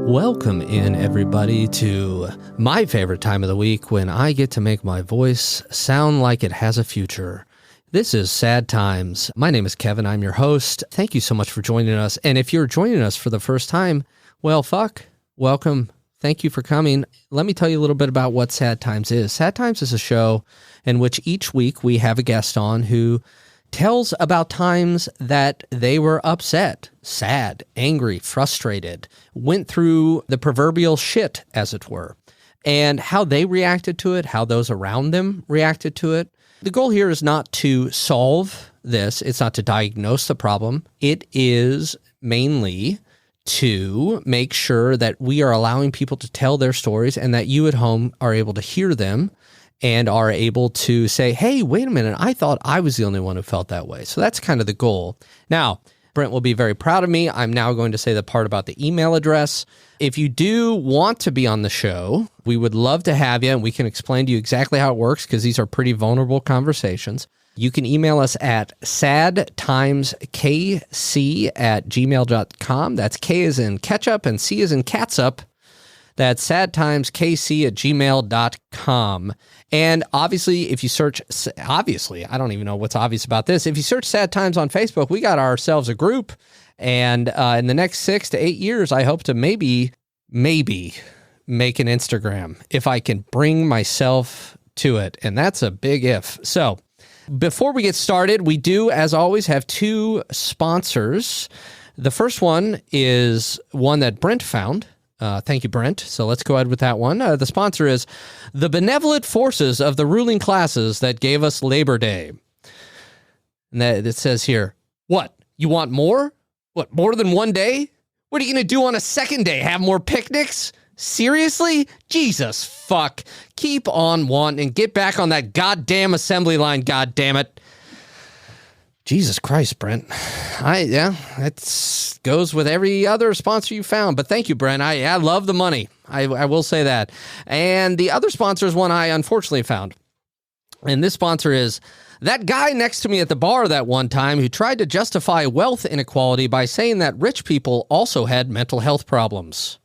Welcome in, everybody, to my favorite time of the week when I get to make my voice sound like it has a future. This is Sad Times. My name is Kevin. I'm your host. Thank you so much for joining us. And if you're joining us for the first time, well, welcome. Thank you for coming. Let me tell you a little bit about what Sad Times is. Sad Times is a show in which each week we have a guest on who tells about times that they were upset, sad, angry, frustrated, went through the proverbial shit, as it were, and how they reacted to it, how those around them reacted to it. The goal here is not to solve this. It's not to diagnose the problem. It is mainly to make sure that we are allowing people to tell their stories and that you at home are able to hear them and are able to say, hey, wait a minute, I thought I was the only one who felt that way. So that's kind of the goal. Now, Brent will be very proud of me. I'm now going to say the part about the email address. If you do want to be on the show, we would love to have you, and we can explain to you exactly how it works because these are pretty vulnerable conversations. You can email us at sadtimekc@gmail.com. That's K as in ketchup and C as in catsup. That's sadtimekc@gmail.com. And obviously, if you search, I don't even know what's obvious about this. If you search Sad Times on Facebook, we got ourselves a group. And in the next 6 to 8 years, I hope to maybe make an Instagram if I can bring myself to it. And that's a big if. So before we get started, we do, as always, have 2 sponsors. The first one is one that Brent found. Thank you, Brent. So let's go ahead with that one. The sponsor is the benevolent forces of the ruling classes that gave us Labor Day. And it says here, what? You want more? What, more than one day? What are you going to do on a second day? Have more picnics? Seriously? Jesus fuck. Keep on wanting and get back on that goddamn assembly line, goddammit. Jesus Christ, Brent. That goes with every other sponsor you found. But thank you, Brent. I love the money. I will say that. And the other sponsor is one I unfortunately found. And this sponsor is that guy next to me at the bar that one time who tried to justify wealth inequality by saying that rich people also had mental health problems.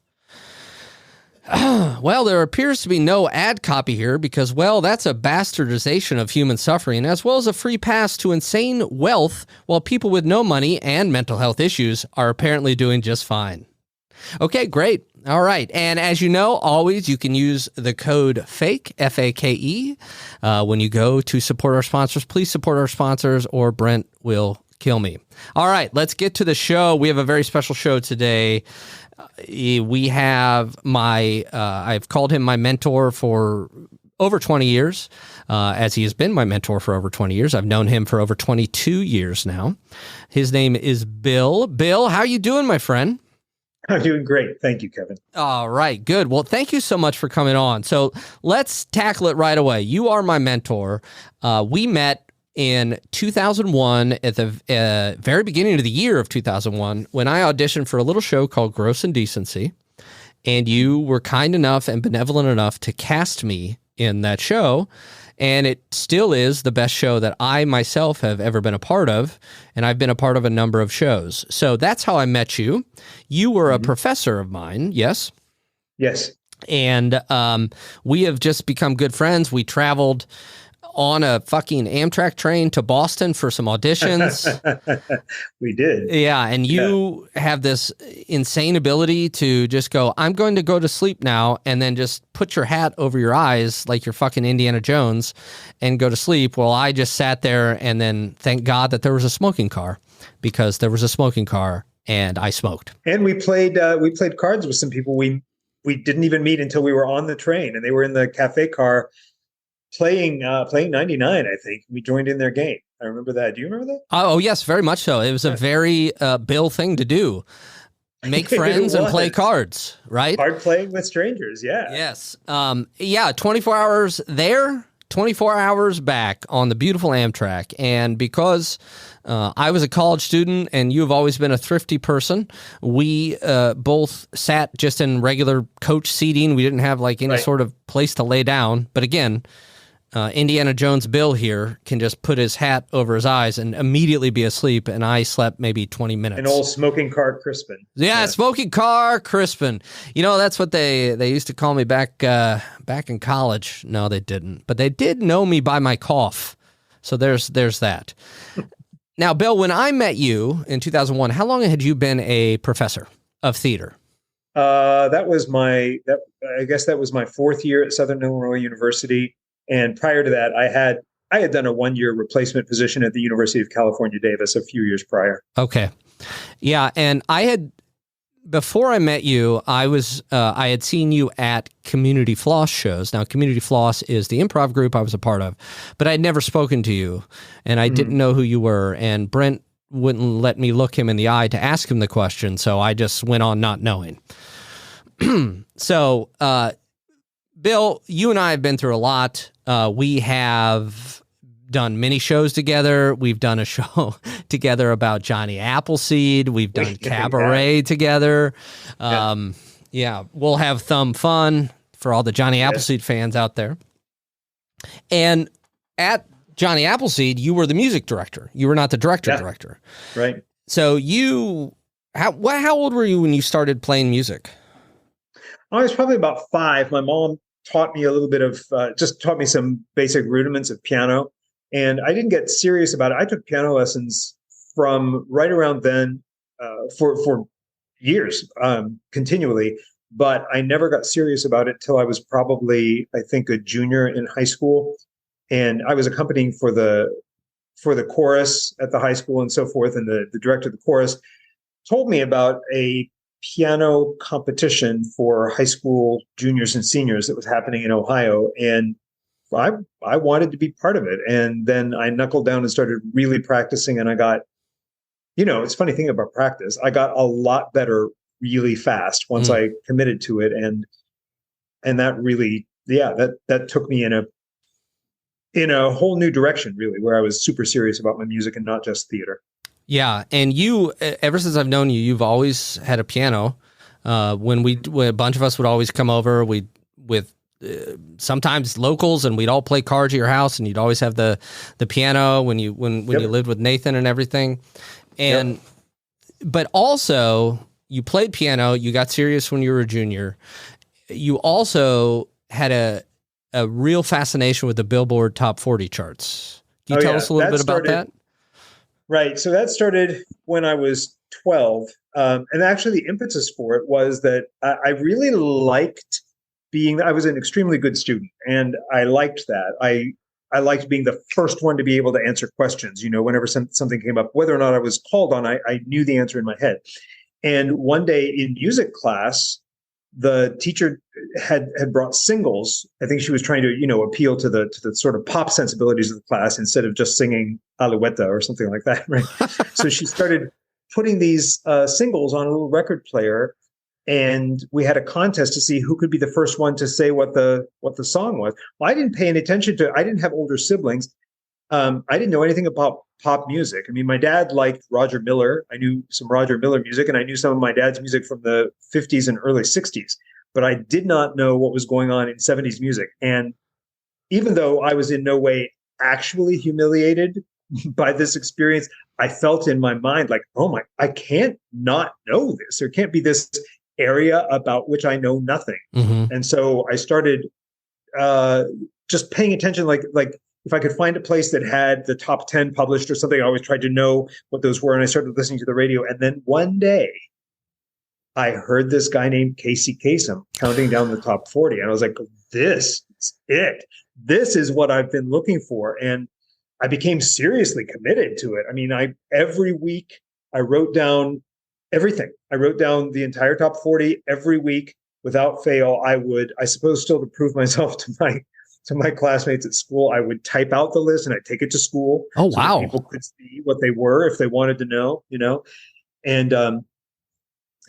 Well, there appears to be no ad copy here because, well, that's a bastardization of human suffering as well as a free pass to insane wealth while people with no money and mental health issues are apparently doing just fine. Okay, great. All right. And as you know, always you can use the code FAKE, F-A-K-E, when you go to support our sponsors. Please support our sponsors or Brent will kill me. All right, let's get to the show. We have a very special show today. We have I've called him my mentor for over 20 years, as he has been my mentor for over 20 years. I've known him for over 22 years now. His name is Bill. Bill, how you doing, my friend? I'm doing great. Thank you, Kevin. All right, good. Well, thank you so much for coming on. So let's tackle it right away. You are my mentor. We met in 2001, at the very beginning of the year of 2001, when I auditioned for a little show called Gross Indecency, and you were kind enough and benevolent enough to cast me in that show, and it still is the best show that I myself have ever been a part of, and I've been a part of a number of shows. So that's how I met you. You were a professor of mine, yes? Yes. And we have just become good friends. We traveled on a fucking Amtrak train to Boston for some auditions. We did. Yeah, and you have this insane ability to just go, I'm going to go to sleep now, and then just put your hat over your eyes like you're fucking Indiana Jones and go to sleep. Well, I just sat there and then thank God that there was a smoking car, because there was a smoking car and I smoked. And we played cards with some people we didn't even meet until we were on the train, and they were in the cafe car playing 99, I think. We joined in their game. I remember that. Do you remember that? Oh, yes, very much so. It was a very Bill thing to do. Make friends and play cards, right? Card playing with strangers, yeah. Yes. 24 hours there, 24 hours back on the beautiful Amtrak. And because I was a college student and you have always been a thrifty person, we both sat just in regular coach seating. We didn't have like any sort of place to lay down. But again, Indiana Jones Bill here can just put his hat over his eyes and immediately be asleep, and I slept maybe 20 minutes. An old smoking car Crispin. Yeah, smoking car Crispin. That's what they used to call me back in college. No, they didn't, but they did know me by my cough. So there's that. Now, Bill, when I met you in 2001, how long had you been a professor of theater? I guess that was my fourth year at Southern Illinois University. And prior to that, I had done a 1-year replacement position at the University of California, Davis a few years prior. Okay. Yeah. And before I met you, I had seen you at Community Floss shows. Now, Community Floss is the improv group I was a part of, but I'd never spoken to you, and I didn't know who you were. And Brent wouldn't let me look him in the eye to ask him the question, so I just went on not knowing. So, Bill, you and I have been through a lot. We have done many shows together. We've done a show together about Johnny Appleseed. We've done Cabaret together. We'll have Thumb Fun for all the Johnny Appleseed fans out there. And at Johnny Appleseed, you were the music director. You were not the director. Right. So how old were you when you started playing music? I was probably about 5. My mom taught me a little bit of, just taught me some basic rudiments of piano. And I didn't get serious about it. I took piano lessons from right around then for years, continually. But I never got serious about it till I was probably, I think, a junior in high school. And I was accompanying for the chorus at the high school and so forth. And the director of the chorus told me about a piano competition for high school juniors and seniors that was happening in Ohio. And I wanted to be part of it. And then I knuckled down and started really practicing. And I got, it's a funny thing about practice. I got a lot better really fast once I committed to it. And that really, that took me in a whole new direction, really, where I was super serious about my music and not just theater. Yeah, and you, ever since I've known you, you've always had a piano. When a bunch of us would always come over, with sometimes locals, and we'd all play cards at your house, and you'd always have the piano when you lived with Nathan and everything. And but also you played piano. You got serious when you were a junior. You also had a real fascination with the Billboard Top 40 charts. Can you tell us a little bit about that? Right. So that started when I was 12. And actually the impetus for it was that I really liked I was an extremely good student, and I liked that. I liked being the first one to be able to answer questions, whenever something came up, whether or not I was called on, I knew the answer in my head. And one day in music class, the teacher had brought singles. I think she was trying to, appeal to the sort of pop sensibilities of the class instead of just singing Alouetta or something like that, right? So she started putting these singles on a little record player, and we had a contest to see who could be the first one to say what the song was. Well, I didn't pay any attention to. I didn't have older siblings. I didn't know anything about pop music. I mean, my dad liked Roger Miller. I knew some Roger Miller music, and I knew some of my dad's music from the 50s and early 60s. But I did not know what was going on in 70s music. And even though I was in no way actually humiliated by this experience, I felt in my mind like, I can't not know this. There can't be this area about which I know nothing. Mm-hmm. And so I started just paying attention, like if I could find a place that had the top 10 published or something, I always tried to know what those were. And I started listening to the radio. And then one day I heard this guy named Casey Kasem counting down the top 40. And I was like, this is it. This is what I've been looking for. And I became seriously committed to it. I mean, every week I wrote down everything. I wrote down the entire top 40 every week without fail. I suppose still to prove myself to my classmates at school, I would type out the list and I'd take it to school. Oh, wow. So people could see what they were if they wanted to know, And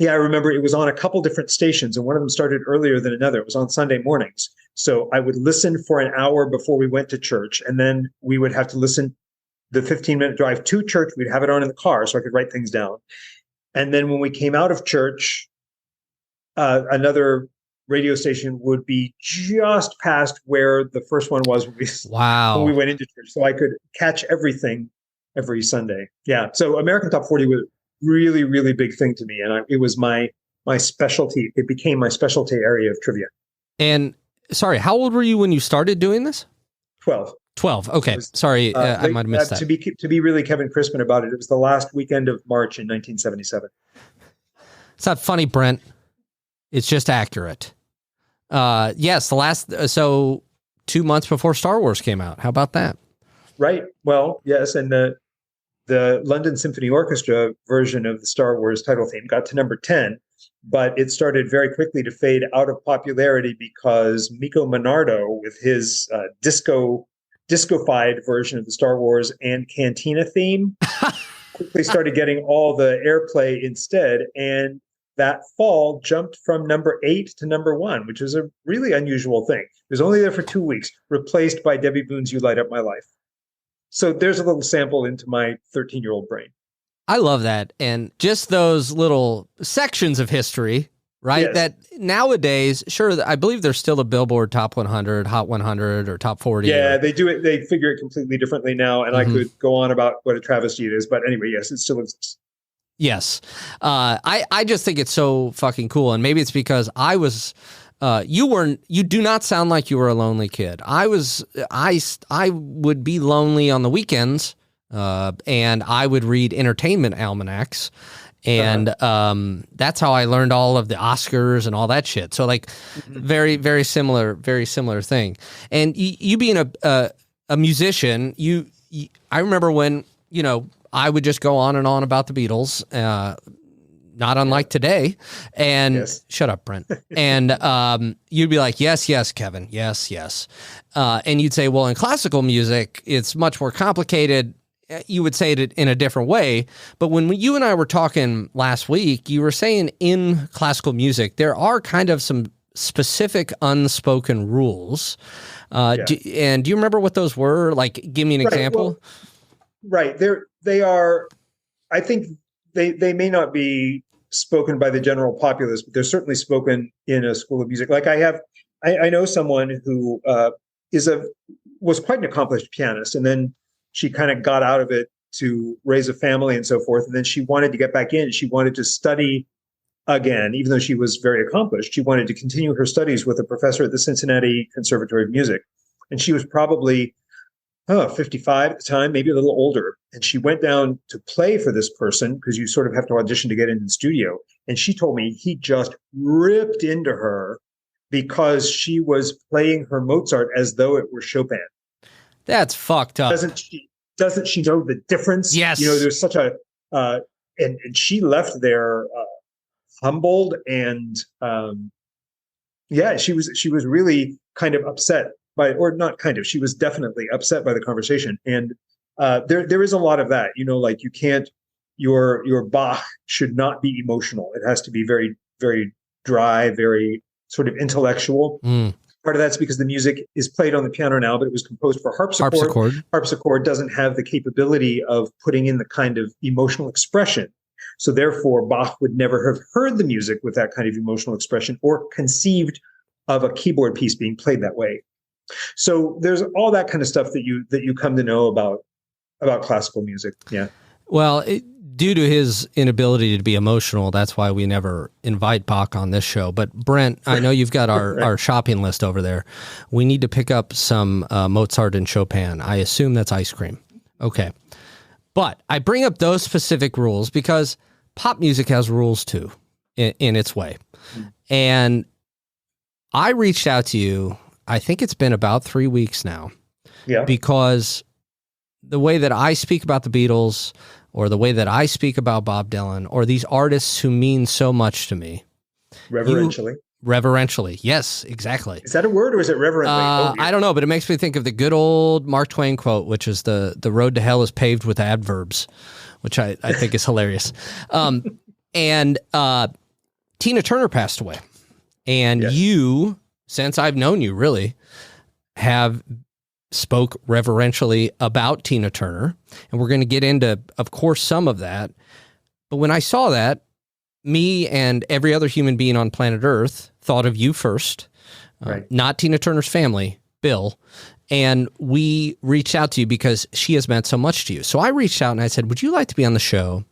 I remember it was on a couple different stations, and one of them started earlier than another. It was on Sunday mornings. So I would listen for an hour before we went to church, and then we would have to listen the 15-minute drive to church. We'd have it on in the car so I could write things down. And then when we came out of church, another radio station would be just past where the first one was when we went into church. So I could catch everything every Sunday. Yeah. So American Top 40 was really, really big thing to me. And it was my specialty. It became my specialty area of trivia. And sorry, how old were you when you started doing this? 12. 12. Okay. Sorry, I might have missed that. To be really Kevin Crispin about it, it was the last weekend of March in 1977. It's not funny, Brent. It's just accurate. Yes, so 2 months before Star Wars came out. How about that? Right. Well, yes. And the London Symphony Orchestra version of the Star Wars title theme got to number 10, but it started very quickly to fade out of popularity because Miko Monardo, with his disco-fied version of the Star Wars and Cantina theme, quickly started getting all the airplay instead. And that fall jumped from number 8 to number 1, which was a really unusual thing. It was only there for 2 weeks, replaced by Debbie Boone's You Light Up My Life. So there's a little sample into my 13-year-old brain. I love that. And just those little sections of history, right? Yes. That nowadays, sure, I believe there's still a Billboard Top 100, Hot 100, or Top 40. Yeah, they do it. They figure it completely differently now. And I could go on about what a travesty it is. But anyway, yes, it still exists. Yes. I just think it's so fucking cool. And maybe it's because I was... you do not sound like you were a lonely kid. I would be lonely on the weekends, and I would read entertainment almanacs, and that's how I learned all of the Oscars and all that shit. So like, very, very similar thing. And you being a musician, I remember when, I would just go on and on about the Beatles, not unlike today. And shut up, Brent. And you'd be like, yes, Kevin. Yes. And you'd say, well, in classical music, it's much more complicated. You would say it in a different way. But when you and I were talking last week, you were saying in classical music, there are kind of some specific unspoken rules. And do you remember what those were? Like, give me an example. Well, they are, I think, they may not be spoken by the general populace, but they're certainly spoken in a school of music. Like I know someone who was quite an accomplished pianist, and then she kind of got out of it to raise a family and so forth. And then she wanted to get back in. She wanted to study again, even though she was very accomplished. She wanted to continue her studies with a professor at the Cincinnati Conservatory of Music. And she was probably 55 at the time, maybe a little older. And she went down to play for this person, because you sort of have to audition to get into the studio. And she told me he just ripped into her because she was playing her Mozart as though it were Chopin. That's fucked up. Doesn't she know the difference? Yes. There's such a, and she left there humbled and, she was really kind of upset she was definitely upset by the conversation. And there is a lot of that, like you can't, your Bach should not be emotional. It has to be very, very dry, very sort of intellectual. Part of that's because the music is played on the piano now, but it was composed for harpsichord. Harpsichord doesn't have the capability of putting in the kind of emotional expression. So therefore, Bach would never have heard the music with that kind of emotional expression or conceived of a keyboard piece being played that way. So there's all that kind of stuff that you come to know about classical music. Yeah. Well, due to his inability to be emotional, that's why we never invite Bach on this show. But Brent, I know you've got our shopping list over there. We need to pick up some Mozart and Chopin. I assume that's ice cream. Okay. But I bring up those specific rules because pop music has rules too, in its way. And I reached out to you, I think it's been about 3 weeks now. Yeah. Because the way that I speak about the Beatles, or the way that I speak about Bob Dylan, or these artists who mean so much to me. Reverentially. Yes, exactly. Is that a word, or is it reverently? I don't know, but it makes me think of the good old Mark Twain quote, which is the road to hell is paved with adverbs, which I think is hilarious. And Tina Turner passed away. And you, since I've known you, really have spoke reverentially about Tina Turner. And we're going to get into, of course, some of that. But when I saw that, me and every other human being on planet Earth thought of you first, Right. not Tina Turner's family, Bill. And we reached out to you because she has meant so much to you. So I reached out and I said, would you like to be on the show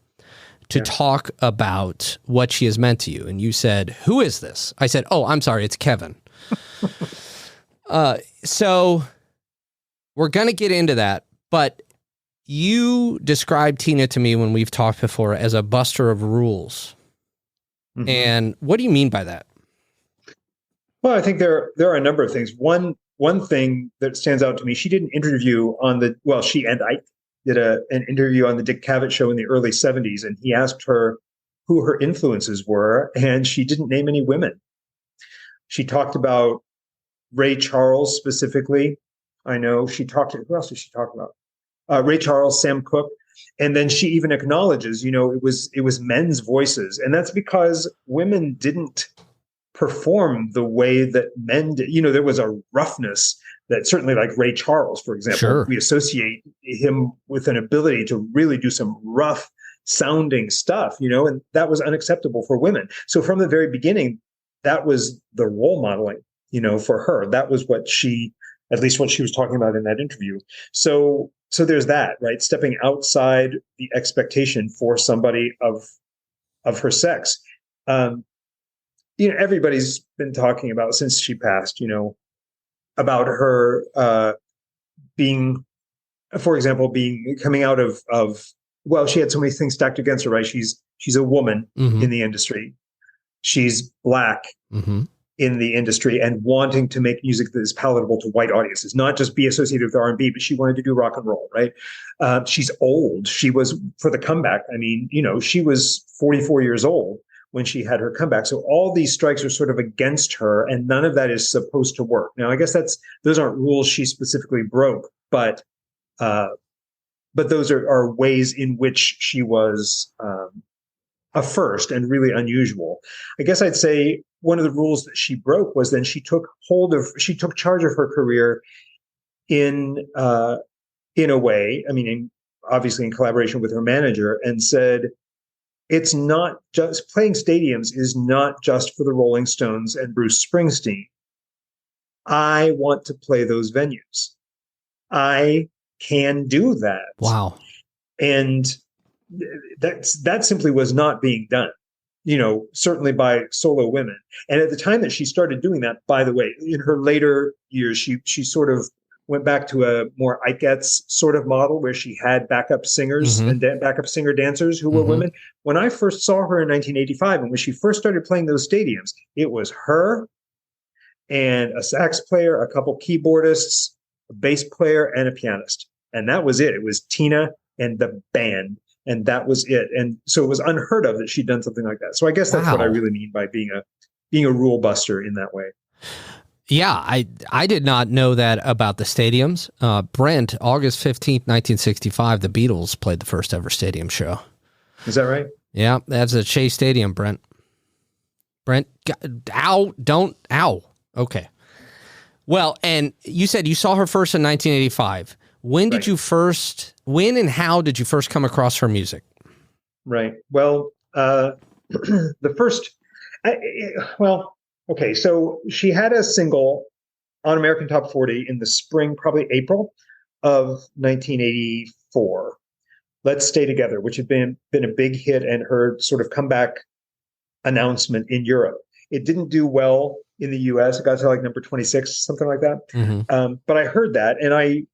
to talk about what she has meant to you? And you said, who is this? I said, oh, I'm sorry, it's Kevin. So we're going to get into that, but you described Tina to me when we've talked before as a buster of rules. Mm-hmm. And what do you mean by that? Well, I think there are a number of things. One thing that stands out to me, she did an interview she and I did an interview on the Dick Cavett show in the early 70s, and he asked her who her influences were, and she didn't name any women. She talked about Ray Charles specifically. I know who else did she talk about? Ray Charles, Sam Cooke. And then she even acknowledges, it was men's voices. And that's because women didn't perform the way that men did. There was a roughness that certainly, like Ray Charles, for example, sure, we associate him with an ability to really do some rough sounding stuff, and that was unacceptable for women. So from the very beginning, that was the role modeling, for her. That was at least what she was talking about in that interview. So there's that, right? Stepping outside the expectation for somebody of her sex. Everybody's been talking about, since she passed, about her being, for example, coming out of she had so many things stacked against her, right? She's a woman in the industry. She's Black in the industry, and wanting to make music that is palatable to white audiences, not just be associated with R&B, but she wanted to do rock and roll, right? She's old. She was, for the comeback, she was 44 years old when she had her comeback. So all these strikes are sort of against her, and none of that is supposed to work. Now, I guess those aren't rules she specifically broke, but those are ways in which she was a first and really unusual. I guess I'd say one of the rules that she broke was then she took charge of her career in a way, obviously in collaboration with her manager, and said, it's not just playing stadiums is not just for the Rolling Stones and Bruce Springsteen. I want to play those venues. I can do that. Wow. And that simply was not being done, certainly by solo women. And at the time that she started doing that, by the way, in her later years, she sort of went back to a more Ikettes sort of model where she had backup singers and backup singer dancers who were women. When I first saw her in 1985, and when she first started playing those stadiums, it was her and a sax player, a couple keyboardists, a bass player, and a pianist. And that was it. It was Tina and the band. And that was it. And so it was unheard of that she'd done something like that. So I guess that's what I really mean by being a rule buster in that way. Yeah, I did not know that about the stadiums. Brent, August 15th, 1965, the Beatles played the first ever stadium show. Is that right? Yeah, that's at Shea Stadium, Brent. Ow. Okay. Well, and you said you saw her first in 1985. When and how did you first come across her music? Right. Well, okay. So she had a single on American Top 40 in the spring, probably April of 1984. Let's Stay Together, which had been a big hit and her sort of comeback announcement in Europe. It didn't do well in the US. It got to like number 26, something like that. But I heard that, and I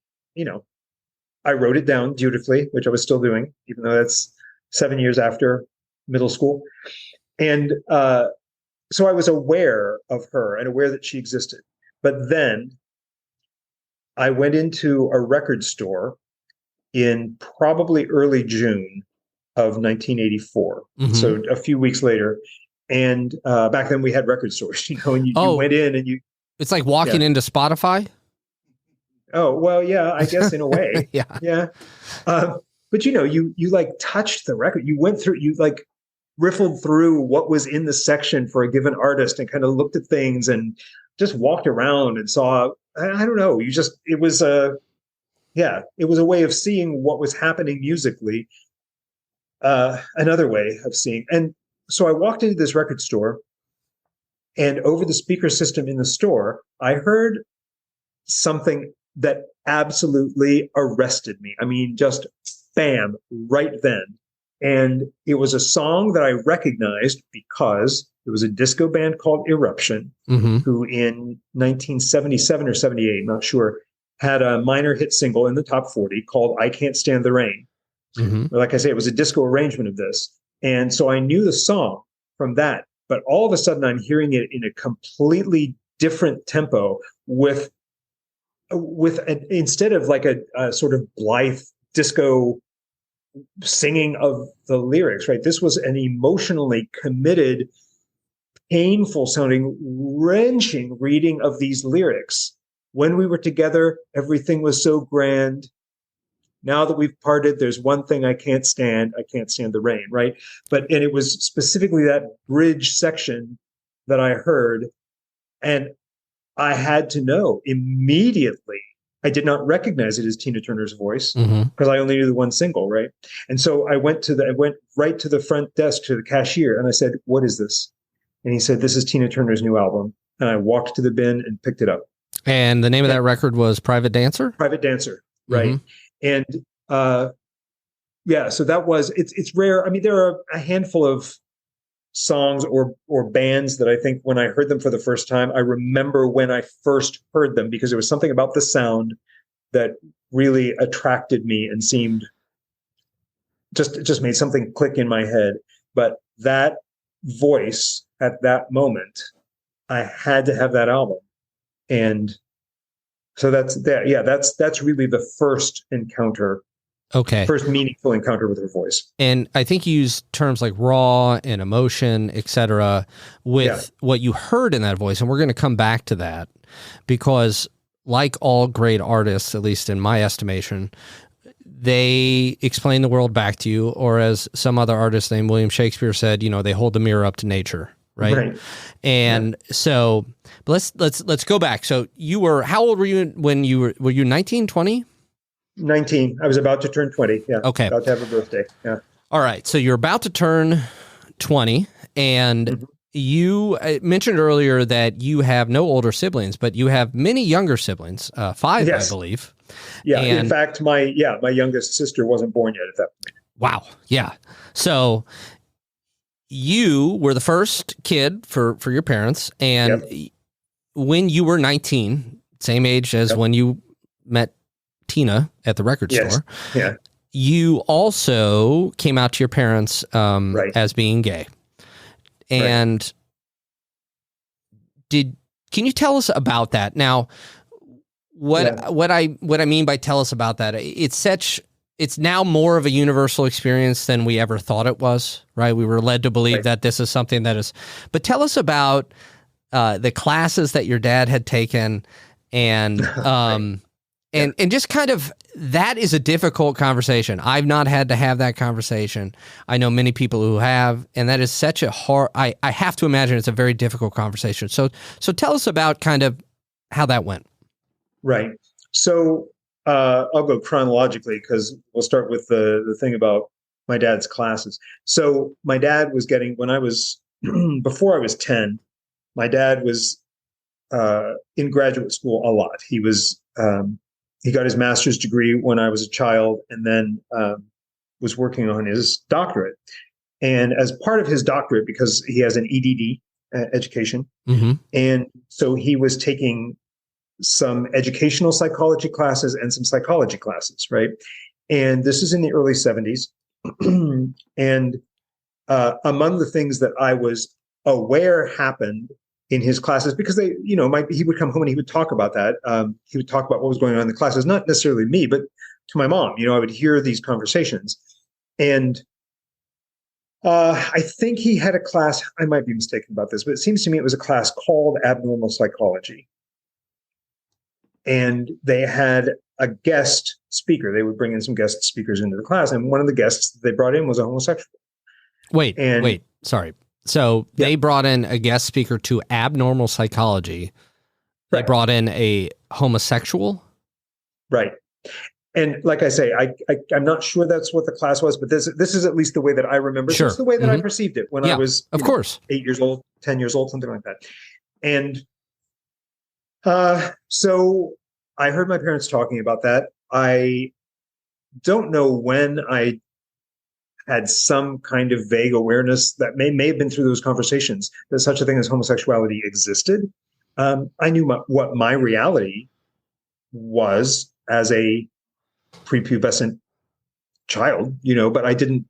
wrote it down dutifully, which I was still doing, even though that's 7 years after middle school. And so I was aware of her and aware that she existed. But then I went into a record store in probably early June of 1984. So a few weeks later. And back then we had record stores, and you went in and you... It's like walking into Spotify? Oh, well, yeah, I guess in a way. Yeah. But you like touched the record. You went through, you like riffled through what was in the section for a given artist and kind of looked at things and just walked around and saw, I don't know, it was a way of seeing what was happening musically. Another way of seeing. And so I walked into this record store And over the speaker system in the store, I heard something that absolutely arrested me. I mean, just bam, right then. And it was a song that I recognized because it was a disco band called Eruption, who in 1977 or 78, I'm not sure, had a minor hit single in the top 40 called I Can't Stand the Rain. Like I say, it was a disco arrangement of this. And so I knew the song from that. But all of a sudden, I'm hearing it in a completely different tempo with instead of like a sort of blithe disco singing of the lyrics, right? This was an emotionally committed, painful sounding, wrenching reading of these lyrics. When we were together, everything was so grand. Now that we've parted, there's one thing I can't stand. I can't stand the rain, right? And it was specifically that bridge section that I heard. And I had to know immediately. I did not recognize it as Tina Turner's voice because I only knew the one single, right? And so I went right to the front desk to the cashier and I said, "What is this?" And he said, "This is Tina Turner's new album." And I walked to the bin and picked it up. And the name of that record was Private Dancer? Private Dancer, right? And so that was it's rare. I mean, there are a handful of songs or bands that I think when I heard them for the first time, I remember when I first heard them because there was something about the sound that really attracted me and seemed just made something click in my head. But that voice at that moment, I had to have that album. And so that's that. Yeah, that's really the first encounter. Okay. First meaningful encounter with her voice. And I think you used terms like raw and emotion, etc., with what you heard in that voice. And we're going to come back to that because like all great artists, at least in my estimation, they explain the world back to you, or as some other artist named William Shakespeare said, they hold the mirror up to nature. Right. And so but let's go back. So how old were you when were you 19, 20? 19. I was about to turn 20. Yeah. Okay. About to have a birthday. Yeah. All right. So you're about to turn 20 and you mentioned earlier that you have no older siblings, but you have many younger siblings, 5, I believe. Yeah. And in fact, my youngest sister wasn't born yet at that point. Wow. Yeah. So you were the first kid for your parents. And when you were 19, same age as when you met Tina at the record store. Yeah. You also came out to your parents as being gay. And can you tell us about that? Now, what I mean by tell us about that, it's now more of a universal experience than we ever thought it was, right? We were led to believe that this is something that is, but tell us about the classes that your dad had taken and and just kind of, that is a difficult conversation. I've not had to have that conversation. I know many people who have, and that is such a hard, I have to imagine it's a very difficult conversation. So tell us about kind of how that went. Right. So I'll go chronologically because we'll start with the thing about my dad's classes. So my dad was getting, when I was, before I was 10, my dad was in graduate school a lot. He was, he got his master's degree when I was a child and then was working on his doctorate. And as part of his doctorate, because he has an EDD education, and so he was taking some educational psychology classes and some psychology classes, right? And this is in the early 70s. And among the things that I was aware happened in his classes, because they, he would come home and he would talk about that. He would talk about what was going on in the classes, not necessarily me, but to my mom. I would hear these conversations. And I think he had a class, I might be mistaken about this, but it seems to me it was a class called Abnormal Psychology. And they had a guest speaker. They would bring in some guest speakers into the class. And one of the guests that they brought in was a homosexual. Wait, sorry. So they brought in a guest speaker to Abnormal Psychology. They brought in a homosexual? Right. And like I say, I'm not sure that's what the class was, but this is at least the way that I remember. Sure. So it's the way that I perceived it when I was, of course, 8 years old, 10 years old, something like that. And so I heard my parents talking about that. I don't know when I had some kind of vague awareness that may have been through those conversations that such a thing as homosexuality existed. I knew what my reality was as a prepubescent child, but I didn't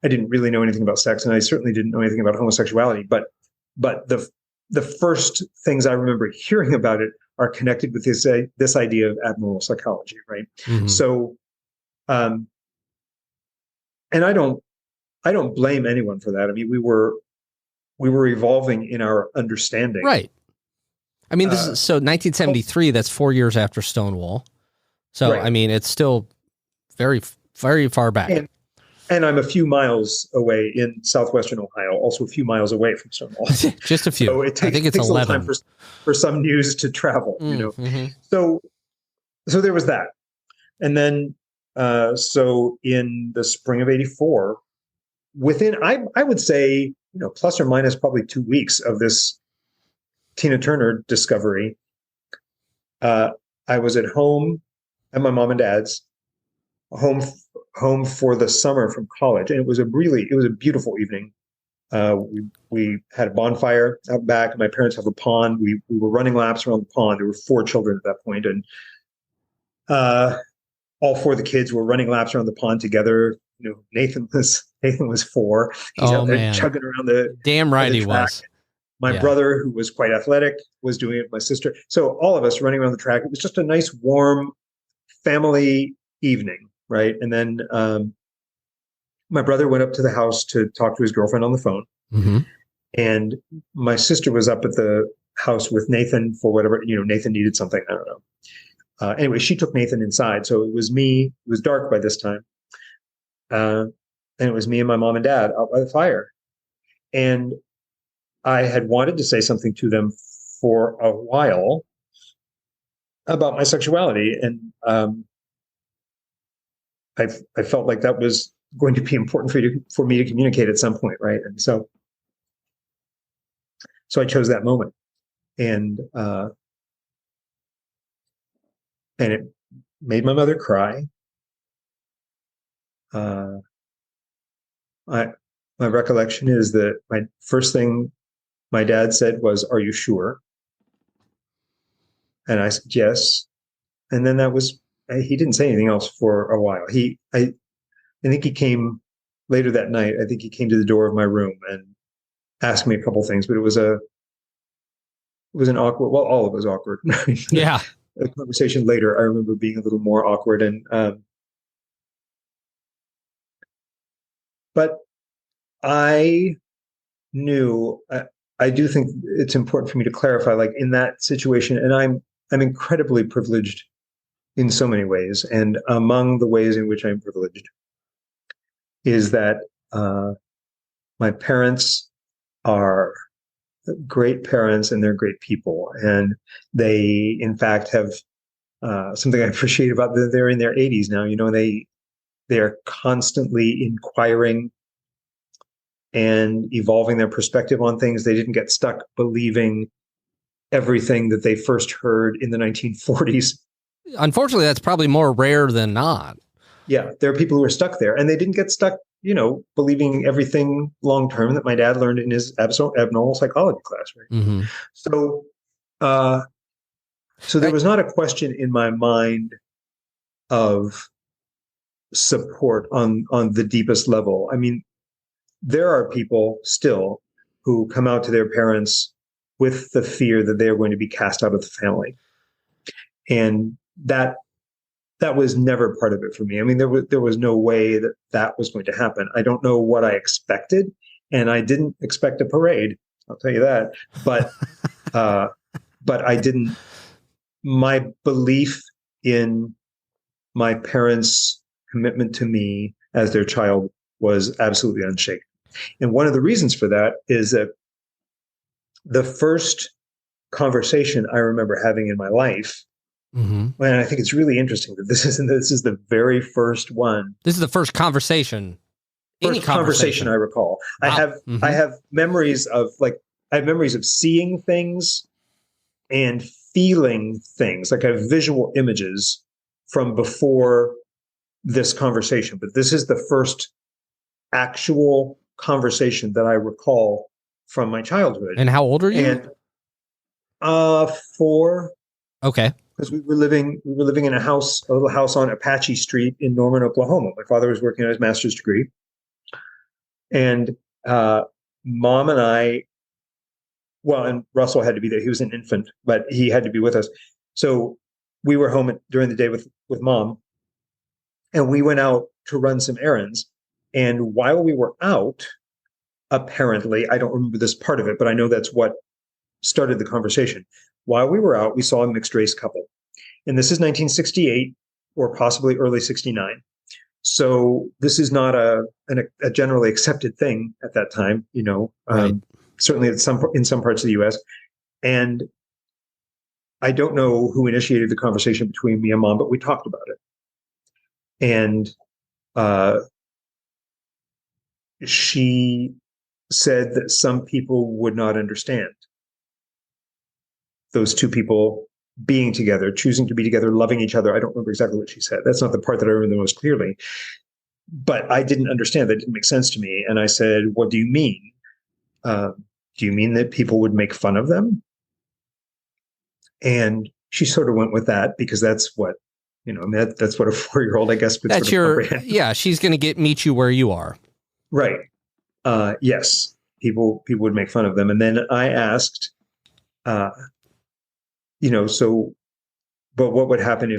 really know anything about sex, and I certainly didn't know anything about homosexuality. But the first things I remember hearing about it are connected with this idea of abnormal psychology, right? Mm-hmm. So, and I don't blame anyone for that. I mean, we were evolving in our understanding, right? I mean, this is so 1973. That's 4 years after Stonewall. So, right. I mean, it's still very, very far back. And I'm a few miles away in southwestern Ohio, also a few miles away from Stonewall. Just a few. So it takes, I think it's 11. A little time for some news to travel, Mm-hmm. So there was that. And then, so in the spring of '84, within, I would say, plus or minus probably 2 weeks of this Tina Turner discovery, I was at home at my mom and dad's, home for the summer from college, and it was a beautiful evening. We had a bonfire out back. My parents have a pond. We were running laps around the pond. There were 4 children at that point, and all 4 of the kids were running laps around the pond together. Nathan was 4. He's out there chugging around the damn right the he was. My brother, who was quite athletic, was doing it. My sister. So all of us running around the track. It was just a nice, warm family evening, right? And then my brother went up to the house to talk to his girlfriend on the phone. Mm-hmm. And my sister was up at the house with Nathan for whatever, Nathan needed something. I don't know. Anyway, she took Nathan inside. So it was me. It was dark by this time. And it was me and my mom and dad out by the fire. And I had wanted to say something to them for a while about my sexuality. And I felt like that was going to be important for me to communicate at some point, right? And so I chose that moment, and it made my mother cry. My recollection is that my first thing my dad said was, "Are you sure?" And I said, "Yes." And then he didn't say anything else for a while. I think he came later that night. I think he came to the door of my room and asked me a couple things, but it was an awkward. Well, all of it was awkward. Yeah. The conversation later, I remember being a little more awkward, and but I knew. I do think it's important for me to clarify, like in that situation, and I'm incredibly privileged in so many ways, and among the ways in which I'm privileged is that my parents are great parents and they're great people, and they, in fact, have something I appreciate about them. They're in their 80s now. They're constantly inquiring and evolving their perspective on things. They didn't get stuck believing everything that they first heard in the 1940s. Unfortunately, that's probably more rare than not. Yeah, there are people who are stuck there, and they didn't get stuck, believing everything long term that my dad learned in his abnormal psychology class. Right. Mm-hmm. So there was not a question in my mind of support on the deepest level. I mean, there are people still who come out to their parents with the fear that they are going to be cast out of the family, and that was never part of it for me. I mean, there was no way that was going to happen. I don't know what I expected, and I didn't expect a parade. I'll tell you that. But I didn't. My belief in my parents' commitment to me as their child was absolutely unshaken. And one of the reasons for that is that the first conversation I remember having in my life Mm-hmm. And I think it's really interesting that this is the very first one. This is the first conversation. Any Conversation I recall. Wow. I have memories of seeing things and feeling things. Like I have visual images from before this conversation, but this is the first actual conversation that I recall from my childhood. And how old are you? And 4. Okay. Because we were living in a little house on Apache Street in Norman, Oklahoma. My father was working on his master's degree, and Mom and I, well, and Russell had to be there. He was an infant, but he had to be with us. So we were home during the day with Mom, and we went out to run some errands. And while we were out, apparently, I don't remember this part of it, but I know that's what started the conversation. While we were out, we saw a mixed race couple. And this is 1968 or possibly early 69. So this is not a generally accepted thing at that time, Right. Certainly in some parts of the US. And I don't know who initiated the conversation between me and Mom, but we talked about it. And she said that some people would not understand those two people being together, choosing to be together, loving each other. I don't remember exactly what she said. That's not the part that I remember the most clearly. But I didn't understand. That didn't make sense to me. And I said, what do you mean? Do you mean that people would make fun of them? And she sort of went with that because that's what, that's what a 4-year-old, I guess, would That's sort of comprehend. Yeah, she's going to meet you where you are. Right. Yes. People would make fun of them. And then I asked, so, but what would happen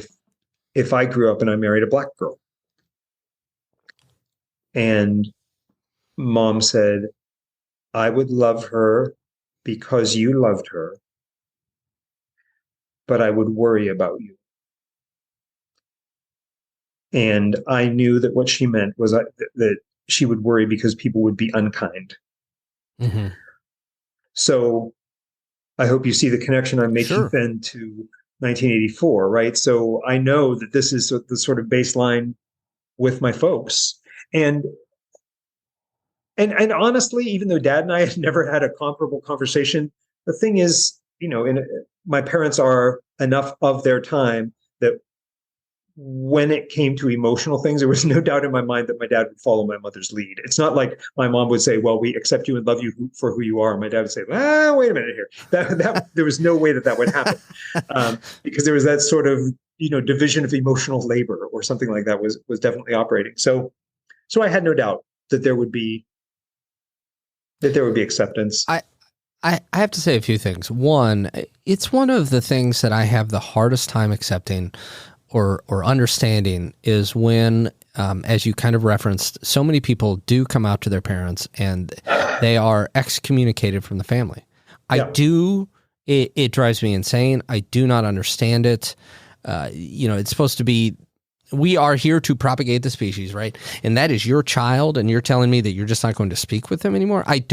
if I grew up and I married a black girl? And Mom said, I would love her because you loved her, but I would worry about you. And I knew that what she meant was that she would worry because people would be unkind. Mm-hmm. So I hope you see the connection I'm making Sure. then to 1984, right? So I know that this is the sort of baseline with my folks. And honestly, even though Dad and I had never had a comparable conversation, the thing is, my parents are enough of their time that when it came to emotional things, there was no doubt in my mind that my dad would follow my mother's lead. It's not like my mom would say, well, we accept you and love you for who you are. And my dad would say, wait a minute here. That there was no way that would happen because there was that sort of, division of emotional labor or something like that was definitely operating. So I had no doubt that there would be acceptance. I have to say a few things. One, it's one of the things that I have the hardest time accepting or understanding is when, as you kind of referenced, so many people do come out to their parents and they are excommunicated from the family. Yeah. It drives me insane. I do not understand it. It's supposed to be, we are here to propagate the species, right? And that is your child, and you're telling me that you're just not going to speak with them anymore? It's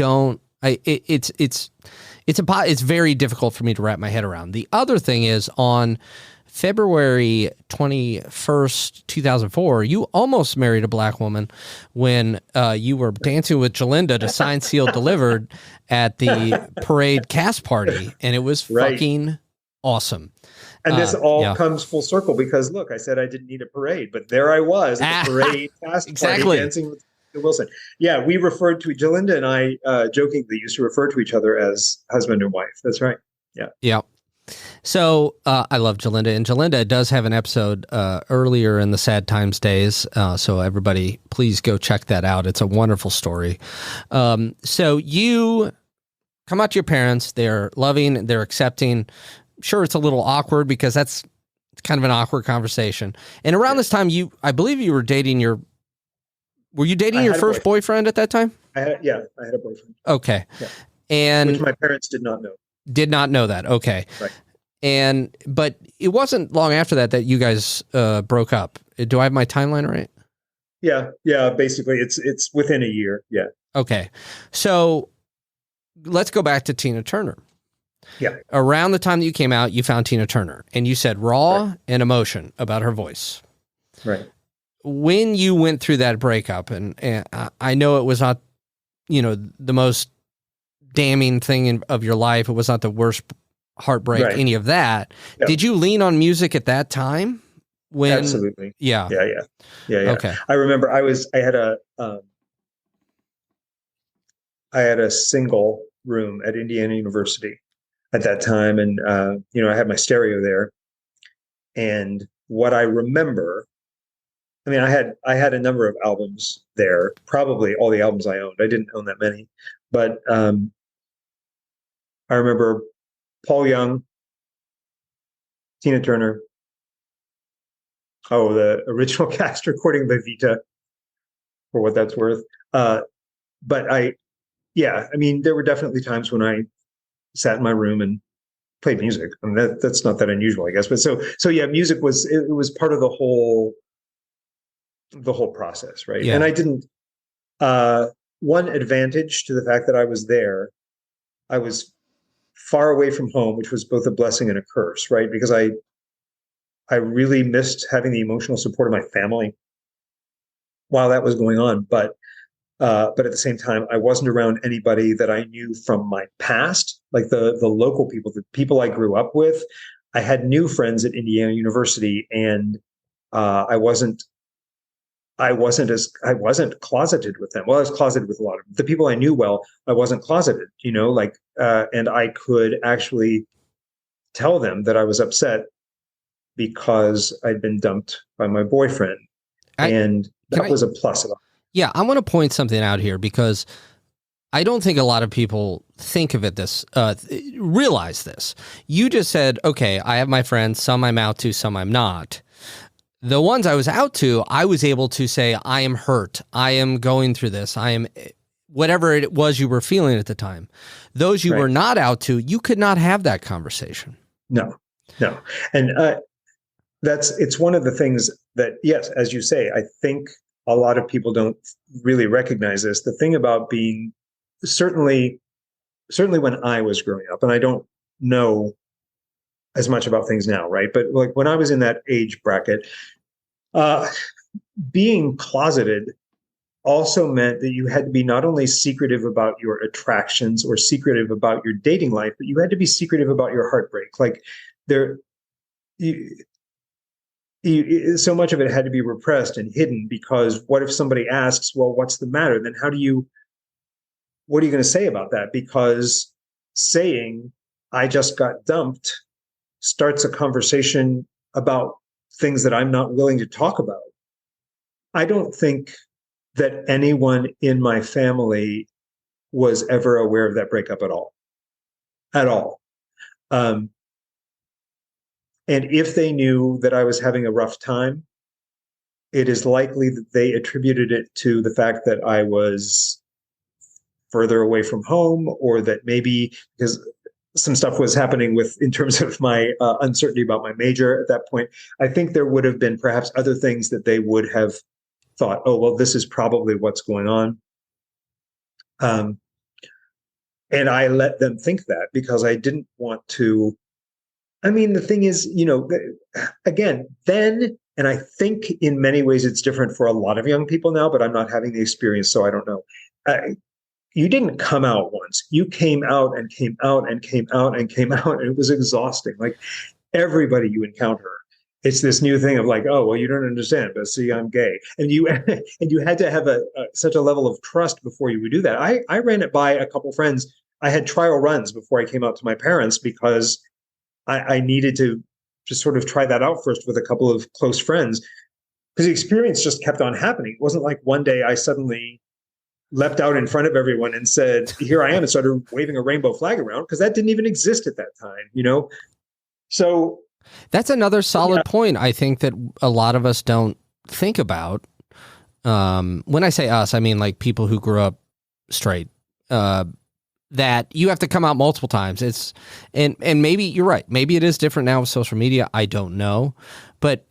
very difficult for me to wrap my head around. The other thing is on February 21st, 2004, you almost married a black woman when you were dancing with Jalinda to Signed, Sealed, Delivered at the parade cast party, and it was fucking awesome. And this all comes full circle because, look, I said I didn't need a parade, but there I was at the parade cast party dancing with Wilson. Yeah, we referred to Jalinda and I jokingly used to refer to each other as husband and wife. That's right. Yeah. Yeah. So I love Jalinda, and Jalinda does have an episode earlier in the Sad Times days. So everybody, please go check that out. It's a wonderful story. So you come out to your parents. They're loving. They're accepting. Sure, it's a little awkward because it's kind of an awkward conversation. And around this time, I believe you were dating your first boyfriend at that time? I had a boyfriend. Okay. Yeah. And which my parents did not know. Did not know that. Okay. Right. But it wasn't long after that you guys broke up. Do I have my timeline right? Yeah. Yeah. Basically, it's within a year. Yeah. Okay. So let's go back to Tina Turner. Yeah. Around the time that you came out, you found Tina Turner, and you said raw and emotion about her voice. Right. When you went through that breakup, and I know it was not, the most damning thing of your life. It was not the worst heartbreak, Right. any of that. Yep. Did you lean on music at that time? Absolutely. Yeah. Okay. I remember I had a single room at Indiana University at that time, and I had my stereo there. And what I remember, I mean, I had a number of albums there, probably all the albums I owned. I didn't own that many, but I remember Paul Young, Tina Turner, the original cast recording by Vita, for what that's worth. But I mean, there were definitely times when I sat in my room and played music. I mean, that's not that unusual, I guess. But so yeah, music was part of the whole process, right? Yeah. And I didn't. One advantage to the fact that I was there, I was far away from home, which was both a blessing and a curse, right? Because I really missed having the emotional support of my family while that was going on. But at the same time, I wasn't around anybody that I knew from my past, like the local people, the people I grew up with. I had new friends at Indiana University, and I wasn't closeted with them. Well, I was closeted with a lot of the people I knew well. I wasn't closeted, and I could actually tell them that I was upset because I'd been dumped by my boyfriend, and that was a plus. Yeah, I want to point something out here because I don't think a lot of people think of it realize this. You just said, okay, I have my friends, some I'm out to, some I'm not. The ones I was out to, I was able to say, I am hurt. I am going through this. I am whatever it was you were feeling at the time. Those you were not out to, you could not have that conversation. No. And it's one of the things that, yes, as you say, I think a lot of people don't really recognize this. The thing about being certainly when I was growing up, and I don't know as much about things now, right? But like when I was in that age bracket, being closeted also meant that you had to be not only secretive about your attractions or secretive about your dating life, but you had to be secretive about your heartbreak. Like so much of it had to be repressed and hidden, because what if somebody asks, well, what's the matter? Then what are you going to say about that? Because saying, I just got dumped, starts a conversation about things that I'm not willing to talk about. I don't think that anyone in my family was ever aware of that breakup at all. And if they knew that I was having a rough time, it is likely that they attributed it to the fact that I was further away from home, or that maybe because some stuff was happening in terms of my uncertainty about my major at that point. I think there would have been perhaps other things that they would have thought, oh, well, this is probably what's going on. And I let them think that because I didn't want to. I mean, the thing is, again, then, and I think in many ways it's different for a lot of young people now, but I'm not having the experience, so I don't know. You didn't come out once. You came out and came out and came out and came out, and it was exhausting. Like everybody you encounter, it's this new thing of like, oh, well, you don't understand, but see, I'm gay, and you had to have such a level of trust before you would do that. I ran it by a couple friends. I had trial runs before I came out to my parents because I needed to just sort of try that out first with a couple of close friends, because the experience just kept on happening. It wasn't like one day I suddenly leapt out in front of everyone and said, here I am, and started waving a rainbow flag around, because that didn't even exist at that time, So that's another solid point, I think, that a lot of us don't think about. When I say us, I mean like people who grew up straight, that you have to come out multiple times. And maybe you're right. Maybe it is different now with social media. I don't know. But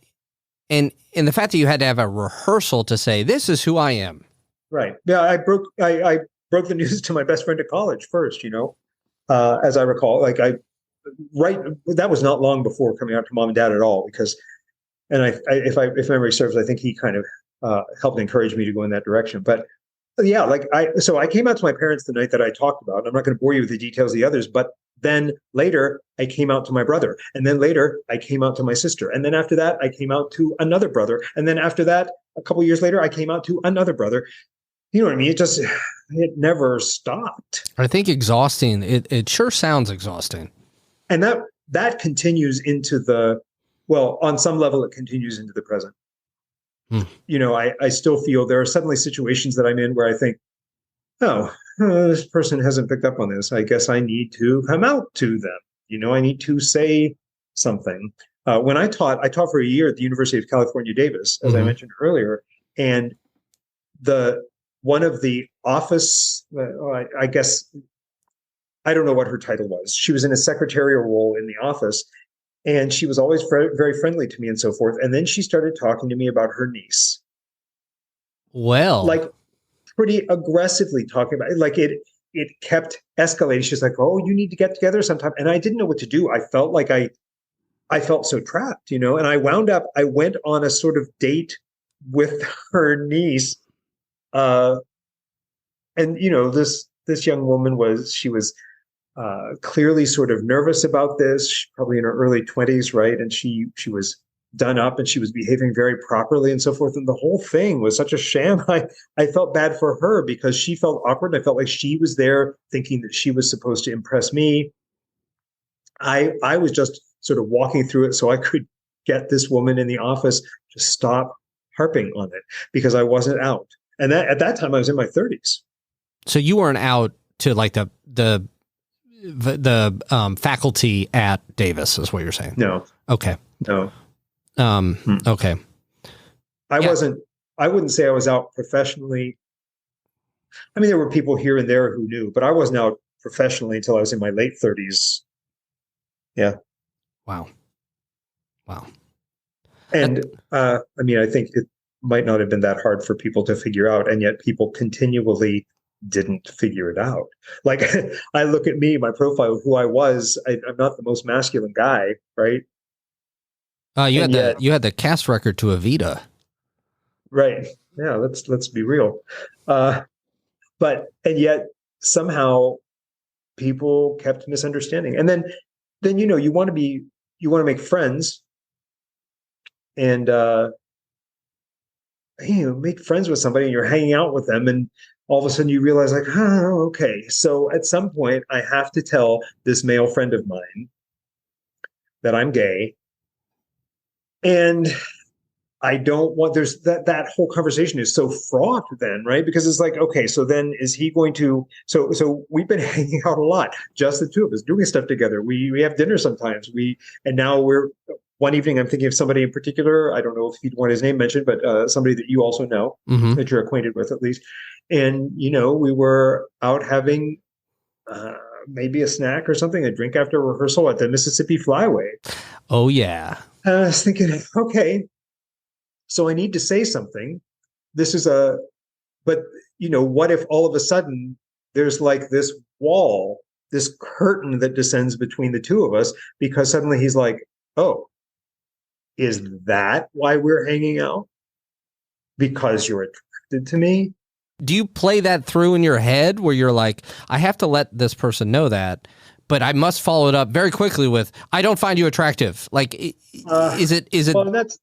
and the fact that you had to have a rehearsal to say, this is who I am. Right. Yeah, I broke the news to my best friend at college first, as I recall. That was not long before coming out to mom and dad at all, because, and if memory serves, I think he kind of helped encourage me to go in that direction. But yeah, so I came out to my parents the night that I talked about. And I'm not going to bore you with the details of the others, but then later I came out to my brother, and then later I came out to my sister, and then after that I came out to another brother, and then after that, a couple of years later, I came out to another brother. You know what I mean? It never stopped. I think exhausting. It sure sounds exhausting. And that continues into on some level, it continues into the present. You know, I still feel there are suddenly situations that I'm in where I think, this person hasn't picked up on this. I guess I need to come out to them. You know, I need to say something. When I taught for a year at the University of California, Davis, as I mentioned earlier, and one of the office, I guess, I don't know what her title was. She was in a secretarial role in the office, and she was always very friendly to me and so forth. And then she started talking to me about her niece. Well, like pretty aggressively talking about it. Like it kept escalating. She's like, "Oh, you need to get together sometime." And I didn't know what to do. I felt like I felt so trapped, you know, and I went on a sort of date with her niece. And you know, this young woman was clearly sort of nervous about this, probably in her early 20s, right? And she was done up, and she was behaving very properly and so forth. And the whole thing was such a sham. I felt bad for her because she felt awkward. I felt like she was there thinking that she was supposed to impress me. I was just sort of walking through it so I could get this woman in the office to stop harping on it, because I wasn't out. And at that time I was in my 30s. So you weren't out to like the faculty at Davis is what you're saying? No. Okay. No. Okay. I wouldn't say I was out professionally. I mean, there were people here and there who knew, but I wasn't out professionally until I was in my late 30s. Yeah. Wow. And I mean, I think it might not have been that hard for people to figure out, and yet people continually didn't figure it out. Like, I look at me, my profile, who I was. I'm not the most masculine guy, right? You had the cast record to Evita, right? Yeah, let's be real. And yet somehow people kept misunderstanding, and then you know, you want to make friends, and make friends with somebody, and you're hanging out with them, and all of a sudden you realize, like, oh, okay. So at some point I have to tell this male friend of mine that I'm gay. And I don't want, there's that whole conversation is so fraught then, right? Because it's like, okay, so then is he going to, so we've been hanging out a lot, just the two of us doing stuff together. We have dinner sometimes. And now one evening I'm thinking of somebody in particular. I don't know if you'd want his name mentioned, but somebody that you also know, that you're acquainted with at least. And, you know, we were out having maybe a snack or something, a drink after rehearsal at the Mississippi Flyway. Oh, yeah. And I was thinking, okay, so I need to say something. But, you know, what if all of a sudden there's like this wall, this curtain that descends between the two of us, because suddenly he's like, oh, is that why we're hanging out? Because you're attracted to me? Do you play that through in your head where you're like, I have to let this person know that, but I must follow it up very quickly with, I don't find you attractive. Like, is it? Well, that's,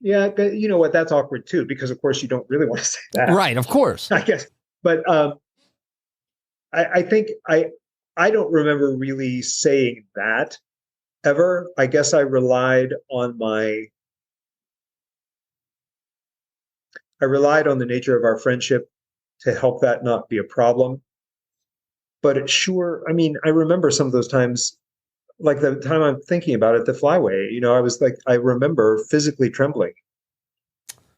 yeah, you know what? That's awkward too, because of course you don't really want to say that. Right. Of course. I guess. But I think I don't remember really saying that ever. I guess I relied on the nature of our friendship to help that not be a problem. But it sure, I mean, I remember some of those times, like the time I'm thinking about it, the Flyway, you know, I remember physically trembling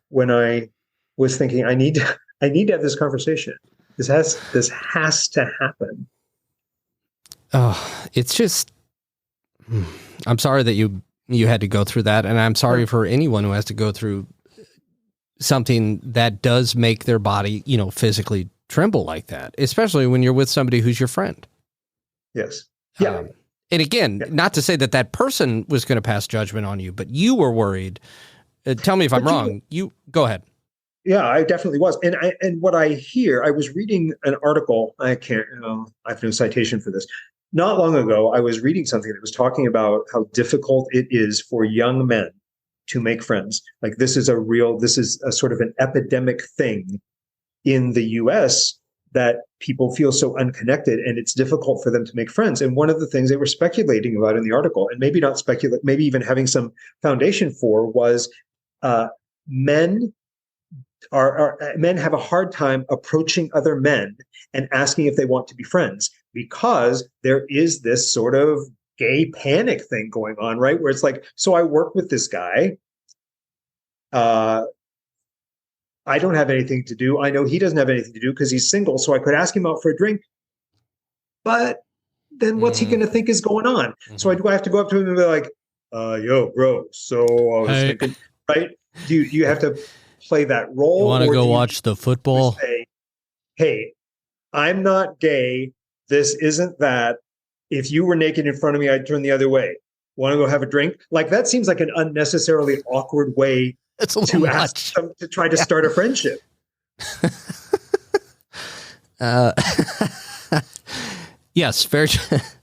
when I was thinking, I need to have this conversation. This has to happen. Oh, it's just, I'm sorry that you had to go through that. And I'm sorry for anyone who has to go through something that does make their body, you know, physically tremble like that, especially when you're with somebody who's your friend. Yes. Yeah. And again, not to say that that person was going to pass judgment on you, but you were worried. Tell me if I'm wrong. You go ahead. Yeah, I definitely was. And what I hear, I was reading an article. I can't. I have no citation for this. Not long ago, I was reading something that was talking about how difficult it is for young men to make friends. Like this is a sort of an epidemic thing in the US that people feel so unconnected and it's difficult for them to make friends. And one of the things they were speculating about in the article, and maybe not speculate, maybe even having some foundation for, was men men have a hard time approaching other men and asking if they want to be friends because there is this sort of gay panic thing going on, right? Where it's like, so I work with this guy. I don't have anything to do. I know he doesn't have anything to do because he's single. So I could ask him out for a drink. But then what's he going to think is going on? Mm-hmm. So I have to go up to him and be like, yo, bro. So I was thinking, right? Do you have to play that role? You want to go watch the football? Say, hey, I'm not gay. This isn't that. If you were naked in front of me, I'd turn the other way. Want to go have a drink? Like that seems like an unnecessarily awkward way to ask them to try to start a friendship. Yes, fair.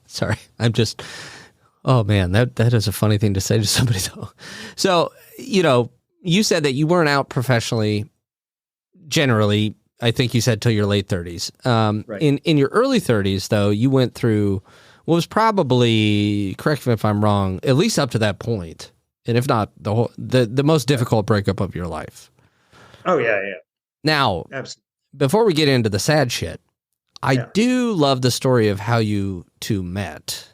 Sorry, I'm just. Oh man, that is a funny thing to say to somebody though. So you said that you weren't out professionally. Generally, I think you said till your late 30s. Right. In your early 30s, though, you went through what was probably, correct me if I'm wrong, at least up to that point, and if not the most difficult breakup of your life. Oh yeah. Now, absolutely. Before we get into the sad shit, I do love the story of how you two met.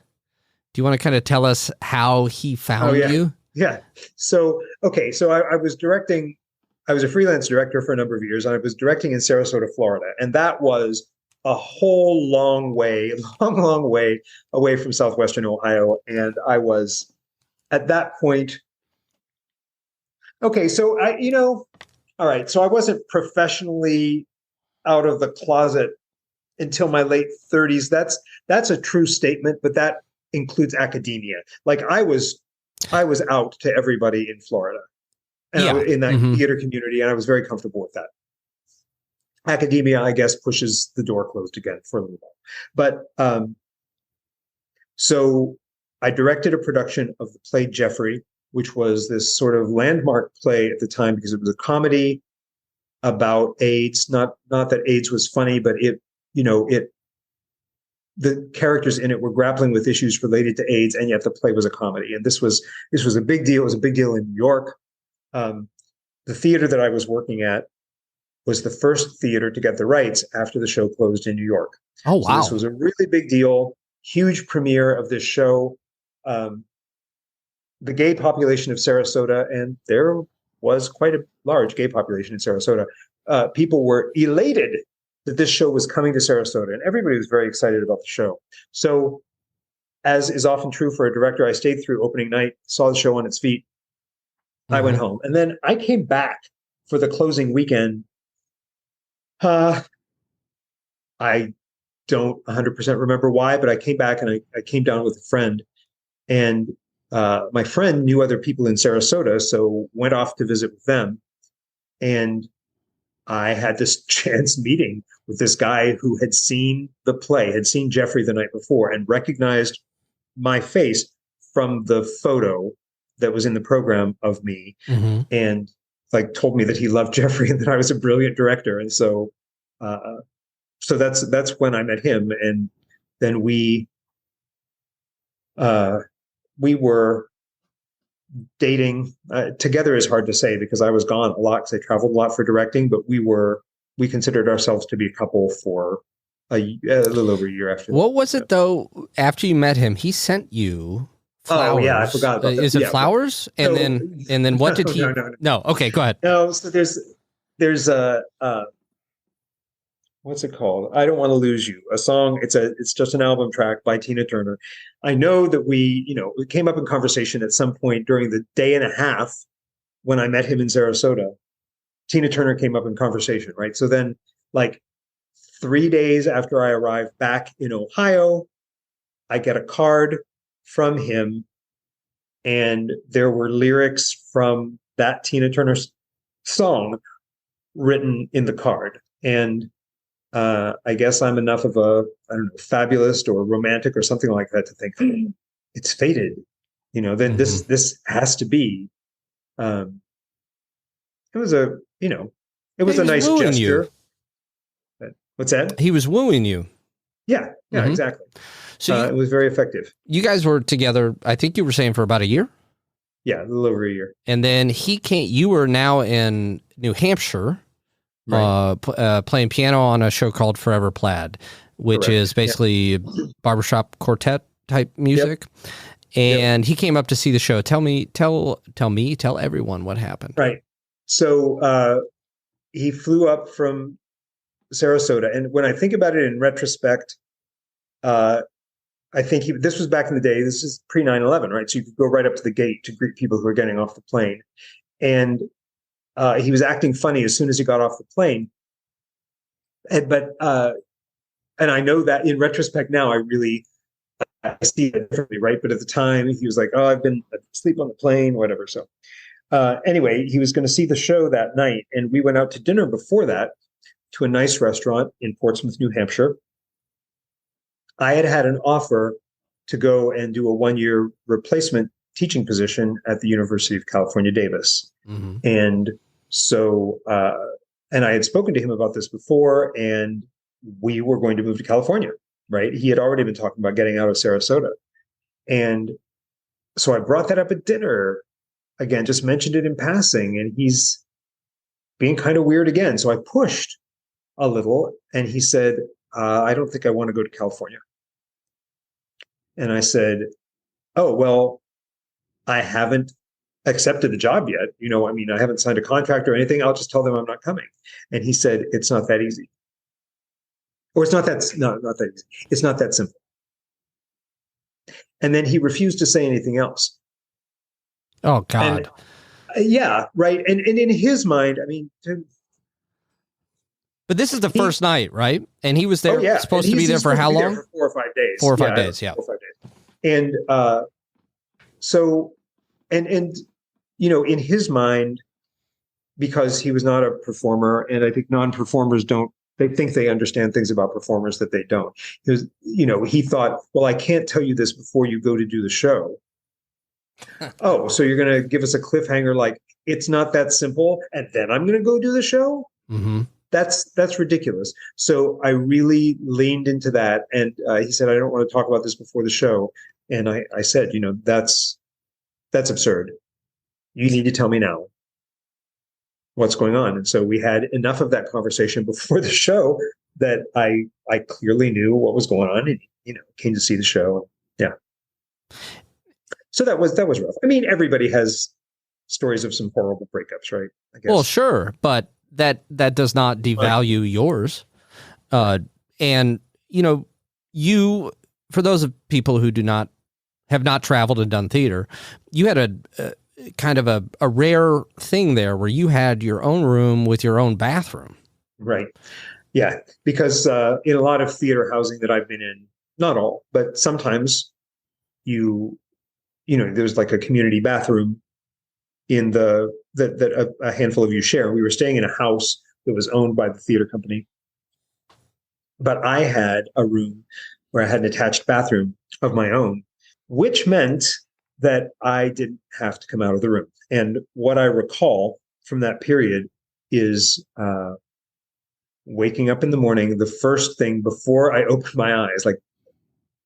Do you want to kind of tell us how he found you? Yeah. So I was directing. I was a freelance director for a number of years, and I was directing in Sarasota, Florida, and that was a whole long way away from Southwestern Ohio. And I was at that point. Okay, so all right. So I wasn't professionally out of the closet until my late 30s. That's a true statement, but that includes academia. Like I was out to everybody in Florida and in that theater community, and I was very comfortable with that. Academia, I guess, pushes the door closed again for a little while. But so I directed a production of the play Jeffrey, which was this sort of landmark play at the time because it was a comedy about AIDS. Not that AIDS was funny, but the characters in it were grappling with issues related to AIDS, and yet the play was a comedy. And this was a big deal. It was a big deal in New York. The theater that I was working at was the first theater to get the rights after the show closed in New York. Oh, wow. So this was a really big deal, huge premiere of this show. The gay population of Sarasota, and there was quite a large gay population in Sarasota, people were elated that this show was coming to Sarasota, and everybody was very excited about the show. So, as is often true for a director, I stayed through opening night, saw the show on its feet. I went home, and then I came back for the closing weekend. I don't 100% remember why, but I came back and I came down with a friend, and my friend knew other people in Sarasota, so went off to visit with them. And I had this chance meeting with this guy who had seen the play, had seen Jeffrey the night before, and recognized my face from the photo that was in the program of me, and like told me that he loved Jeffrey and that I was a brilliant director. And so that's when I met him, and then we were dating together. Is hard to say because I was gone a lot because I traveled a lot for directing, but we considered ourselves to be a couple for a little over a year after. What was it though? After you met him, he sent you flowers. Oh yeah, I forgot about that. Is it flowers? And then what did he? No. Okay, go ahead. No, so there's a what's it called? I Don't Want to Lose You, a song. It's just an album track by Tina Turner. I know that it came up in conversation at some point during the day and a half when I met him in Sarasota. Tina Turner came up in conversation, right? So then, like 3 days after I arrived back in Ohio, I get a card from him, and there were lyrics from that Tina Turner song written in the card. And I guess I'm enough of a, I don't know, fabulist or romantic or something like that to think it's fated. Then this has to be. It was a, it was a nice gesture. What's that? He was wooing you. Yeah, exactly. So it was very effective. You guys were together, I think you were saying, for about a year? Yeah, a little over a year. And then you were now in New Hampshire, right. Playing piano on a show called Forever Plaid, which Correct. Is basically barbershop quartet type music. Yep. And he came up to see the show. Tell everyone what happened. Right. So he flew up from Sarasota. And when I think about it in retrospect, I think this was back in the day. This is pre 9/11, right? So you could go right up to the gate to greet people who were getting off the plane. And he was acting funny as soon as he got off the plane. And I know that in retrospect now, I see it differently, right? But at the time, he was like, "Oh, I've been asleep on the plane, whatever." So anyway, he was going to see the show that night, and we went out to dinner before that to a nice restaurant in Portsmouth, New Hampshire. I had an offer to go and do a 1-year replacement teaching position at the University of California, Davis. Mm-hmm. And so, and I had spoken to him about this before, and we were going to move to California, right? He had already been talking about getting out of Sarasota. And so I brought that up at dinner, again, just mentioned it in passing, and he's being kind of weird again. So I pushed a little, and he said, I don't think I want to go to California. And I said, oh, well, I haven't accepted the job yet. I haven't signed a contract or anything. I'll just tell them I'm not coming. And he said, it's not that easy. Or not that easy. It's not that simple. And then he refused to say anything else. Oh, God. And, yeah, right. And in his mind, but this is the first night, right? And he was there, supposed to be there for how long? For 4 or 5 days. 4 or 5 days, yeah. 4 or 5 days. And so, and in his mind, because he was not a performer, and I think non-performers they think they understand things about performers that they don't. He thought, well, I can't tell you this before you go to do the show. Oh, so you're going to give us a cliffhanger like, it's not that simple, and then I'm going to go do the show? Mm-hmm. That's ridiculous. So I really leaned into that. And he said, I don't want to talk about this before the show. And I said, that's absurd. You need to tell me now what's going on. And so we had enough of that conversation before the show that I clearly knew what was going on, and came to see the show. Yeah. So that was rough. Everybody has stories of some horrible breakups, right? I guess. Well, sure, but that does not devalue yours. And you, for those of people who have not traveled and done theater, you had a kind of a rare thing there where you had your own room with your own bathroom. Right. Yeah. Because in a lot of theater housing that I've been in, not all, but sometimes there's like a community bathroom in that a handful of you share. We were staying in a house that was owned by the theater company, but I had a room where I had an attached bathroom of my own, which meant that I didn't have to come out of the room. And what I recall from that period is waking up in the morning, the first thing before I opened my eyes,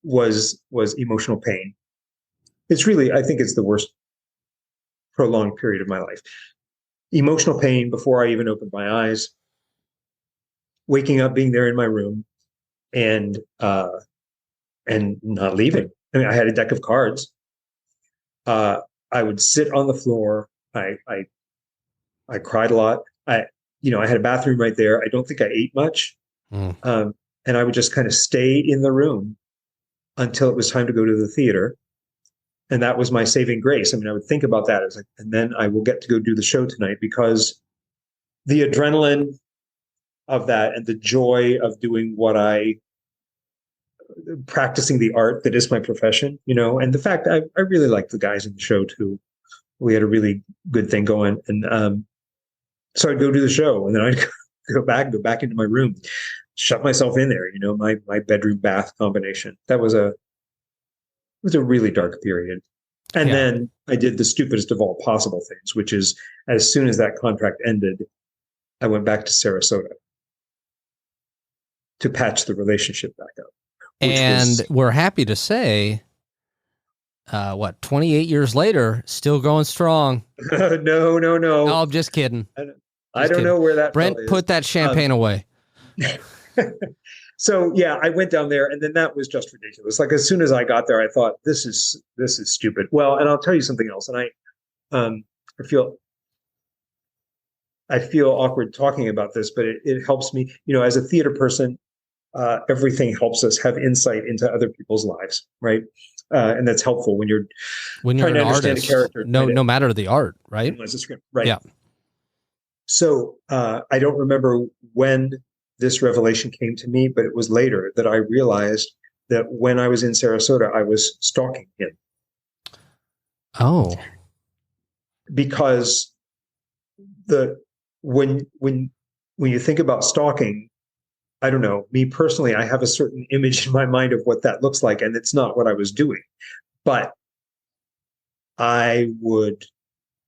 was emotional pain. I think it's the worst prolonged period of my life. Emotional pain before I even opened my eyes, waking up, being there in my room, and not leaving. I had a deck of cards. I would sit on the floor. I cried a lot. I had a bathroom right there. I don't think I ate much. And I would just kind of stay in the room until it was time to go to the theater. And that was my saving grace. I would think about that. And then I will get to go do the show tonight, because the adrenaline of that and the joy of doing what I practicing the art that is my profession, and the fact I really liked the guys in the show too. We had a really good thing going. And so I'd go do the show, and then I'd go back into my room, shut myself in there, my bedroom bath combination. It was a really dark period. And then I did the stupidest of all possible things, which is as soon as that contract ended, I went back to Sarasota to patch the relationship back up. And we're happy to say, 28 years later, still going strong. No. No, I'm just kidding. I don't know where that Brent, put that champagne away. So yeah, I went down there, and then that was just ridiculous. Like as soon as I got there, I thought this is stupid. Well, and I'll tell you something else. And I feel awkward talking about this, but it helps me. As a theater person, everything helps us have insight into other people's lives, right? And that's helpful when you're trying to understand a character. No matter the art, right? Right. Yeah. So I don't remember when this revelation came to me, but it was later that I realized that when I was in Sarasota, I was stalking him. Oh. Because when you think about stalking, I don't know, me personally, I have a certain image in my mind of what that looks like, and it's not what I was doing. But I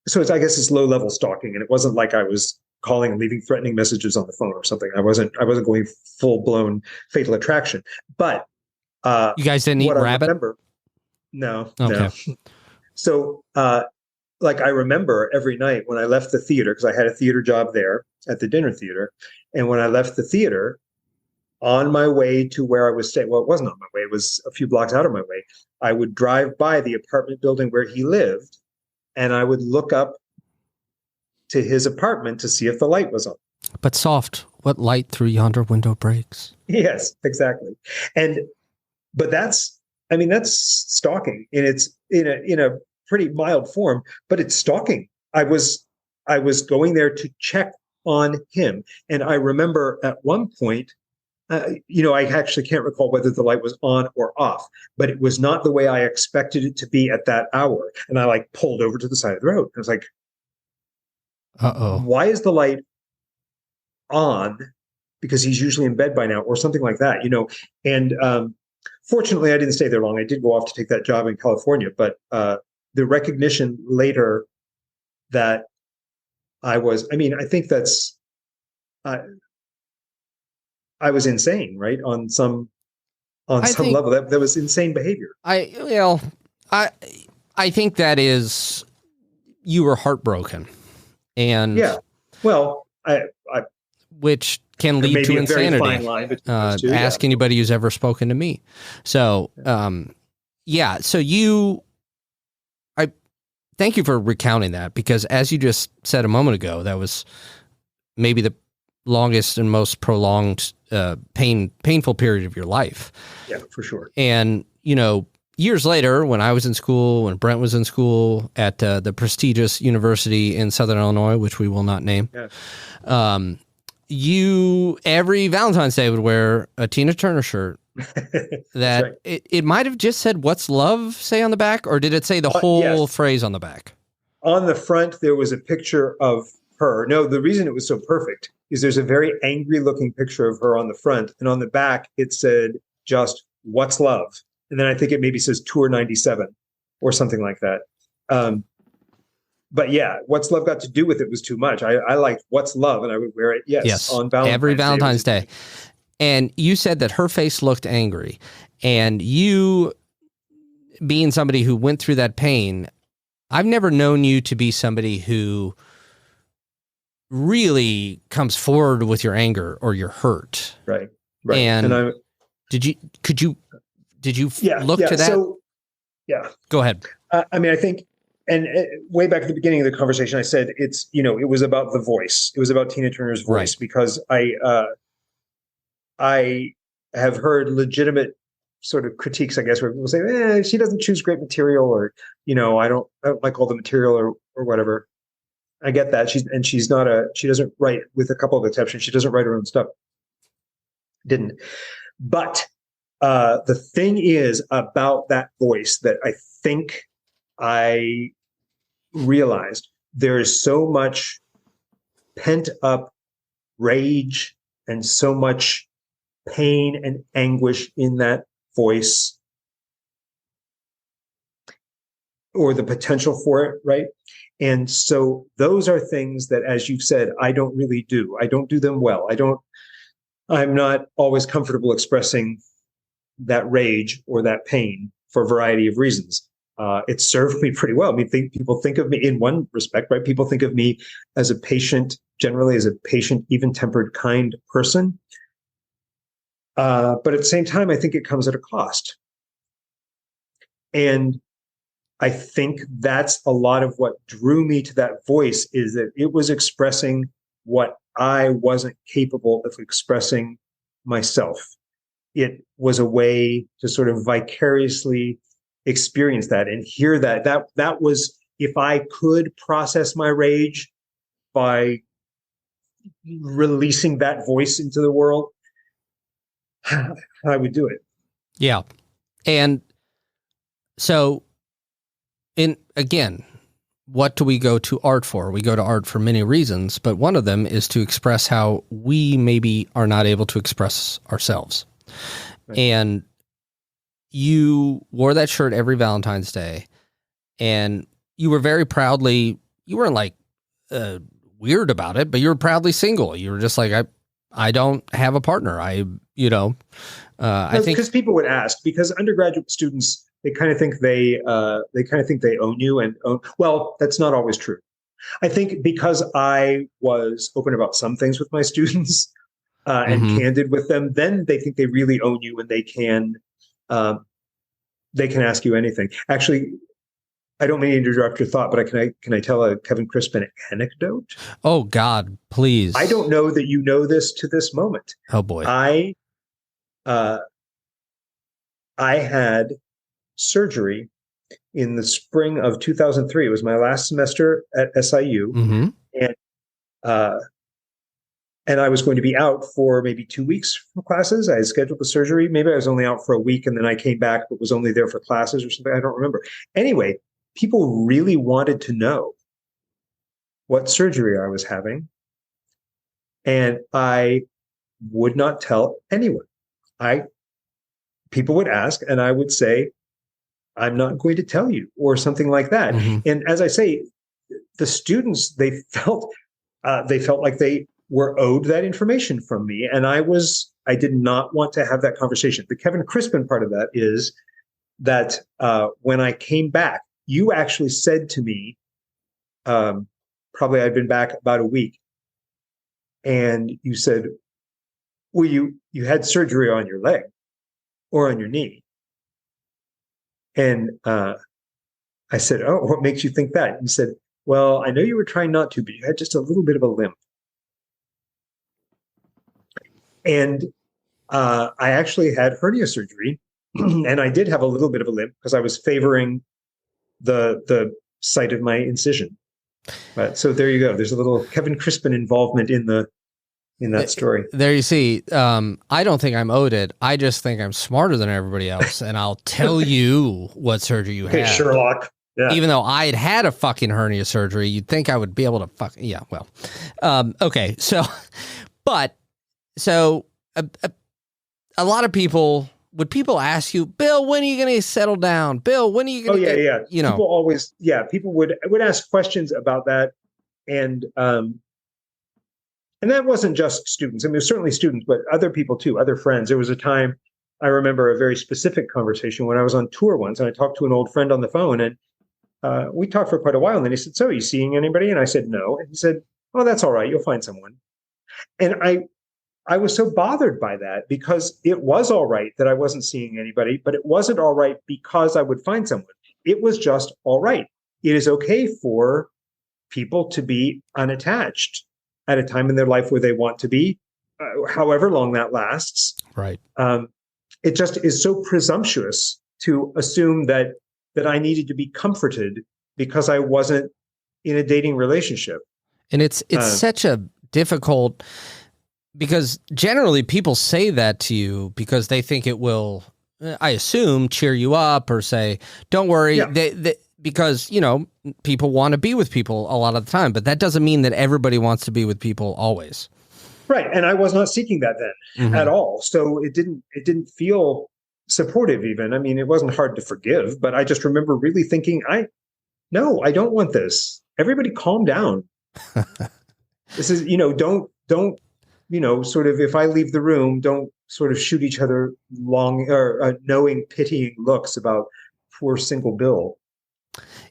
guess it's low level stalking, and it wasn't like I was calling and leaving threatening messages on the phone or something. I wasn't going full blown Fatal Attraction. But you guys didn't eat rabbit? No. Okay. No. So I remember every night when I left the theater, because I had a theater job there at the dinner theater, and when I left the theater, on my way to where I was staying, well, it wasn't on my way, it was a few blocks out of my way, I would drive by the apartment building where he lived, and I would look up to his apartment to see if the light was on. But soft, what light through yonder window breaks? Yes, exactly. But that's stalking, and it's in a pretty mild form, but it's stalking. I was going there to check on him, and I remember at one point, I actually can't recall whether the light was on or off, but it was not the way I expected it to be at that hour. And I pulled over to the side of the road. I was like, uh-oh, why is the light on? Because he's usually in bed by now, or something like that, And fortunately, I didn't stay there long. I did go off to take that job in California, but the recognition later that I think that's, I was insane, right? On some level, that was insane behavior. I think that is, you were heartbroken, and yeah, well, which can lead to insanity. Very fine line between those two, ask anybody who's ever spoken to me. So, So I thank you for recounting that, because as you just said a moment ago, that was maybe the longest and most prolonged painful period of your life. Yeah, for sure. And, years later, when I was in school, when Brent was in school at the prestigious university in Southern Illinois, which we will not name, you every Valentine's Day would wear a Tina Turner shirt that right. it might have just said, "What's love?" say on the back, or did it say the whole phrase on the back? On the front, there was a picture of her. No, the reason it was so perfect is there's a very angry looking picture of her on the front, and on the back it said just "What's love?" And then I think it maybe says Tour 97 or something like that. But yeah, What's Love got to do with it was too much. I liked What's Love, and I would wear it, yes. On Valentine's every Valentine's Day. And you said that her face looked angry. And you, being somebody who went through that pain, I've never known you to be somebody who really comes forward with your anger or your hurt. Right. And could you look to that? So, yeah. Go ahead. I think, and way back at the beginning of the conversation, I said it was about the voice. It was about Tina Turner's voice, right. Because I have heard legitimate sort of critiques, I guess, where people say, she doesn't choose great material, or I don't like all the material, or whatever. I get that. She doesn't write, with a couple of exceptions, she doesn't write her own stuff. Didn't. But The thing is about that voice that I think I realized, there is so much pent up rage and so much pain and anguish in that voice, or the potential for it, right? And so those are things that, as you've said, I don't really do. I don't do them well. I'm not always comfortable expressing that rage or that pain for a variety of reasons. It served me pretty well. I mean, people think of me in one respect, right? People think of me as a patient, generally as a patient, even-tempered, kind person. But at the same time, I think it comes at a cost. And I think that's a lot of what drew me to that voice, is that it was expressing what I wasn't capable of expressing myself. It was a way to sort of vicariously experience that and hear that. That was, if I could process my rage by releasing that voice into the world, I would do it. Yeah. And so, again, what do we go to art for? We go to art for many reasons, but one of them is to express how we maybe are not able to express ourselves. Right. And you wore that shirt every Valentine's Day, and you were very proudly, you weren't like weird about it, but you were proudly single. You were just like, I don't have a partner. I think because people would ask, because undergraduate students, they kind of think they own you, and well, that's not always true. I think because I was open about some things with my students and candid with them, then they think they really own you, and they can ask you anything. Actually, I don't mean to interrupt your thought, but can I tell a Kevin Crispin anecdote? Oh God, please! I don't know that you know this to this moment. Oh boy, I had surgery in the spring of 2003. It was my last semester at SIU, and I was going to be out for maybe 2 weeks from classes. I had scheduled the surgery. Maybe I was only out for a week, and then I came back, but was only there for classes or something. I don't remember. Anyway, people really wanted to know what surgery I was having, and I would not tell anyone. People would ask, and I would say, I'm not going to tell you, or something like that. And as I say, the students, they felt like they were owed that information from me. And I did not want to have that conversation. The Kevin Crispin part of that is that when I came back, you actually said to me, probably I'd been back about a week, and you said, well, you had surgery on your leg or on your knee. And I said, oh, what makes you think that? And you said, well, I know you were trying not to, but you had just a little bit of a limp. And I actually had hernia surgery, and I did have a little bit of a limp because I was favoring the site of my incision. So there you go. There's a little Kevin Crispin involvement in that story. There you see. I don't think I'm owed it. I just think I'm smarter than everybody else, and I'll tell you what surgery you had. Sherlock. Yeah. Even though I had a fucking hernia surgery, you'd think I would be able to yeah, well. Okay, so a lot of people, would people ask you, Bill, when are you going to settle down? Bill, when are you going to get, you know. People always, people would ask questions about that, and that wasn't just students. I mean, it was certainly students, but other people too, other friends. There was a time, I remember a very specific conversation when I was on tour once, and I talked to an old friend on the phone, and we talked for quite a while. And then he said, so are you seeing anybody? And I said, no. And he said, oh, that's all right. You'll find someone. And I was so bothered by that, because it was all right that I wasn't seeing anybody, but it wasn't all right because I would find someone. It was just all right. It is okay for people to be unattached at a time in their life where they want to be, however long that lasts. Right. It just is so presumptuous to assume that I needed to be comforted because I wasn't in a dating relationship. And it's such a difficult, because generally people say that to you because they think it will I assume, cheer you up or say, don't worry. Yeah. Because, people want to be with people a lot of the time, but that doesn't mean that everybody wants to be with people always. Right. And I was not seeking that then at all. So it didn't feel supportive even. I mean, it wasn't hard to forgive, but I just remember really thinking, no, I don't want this. Everybody calm down. This is, don't, sort of, if I leave the room, don't sort of shoot each other long or knowing, pitying looks about poor single Bill.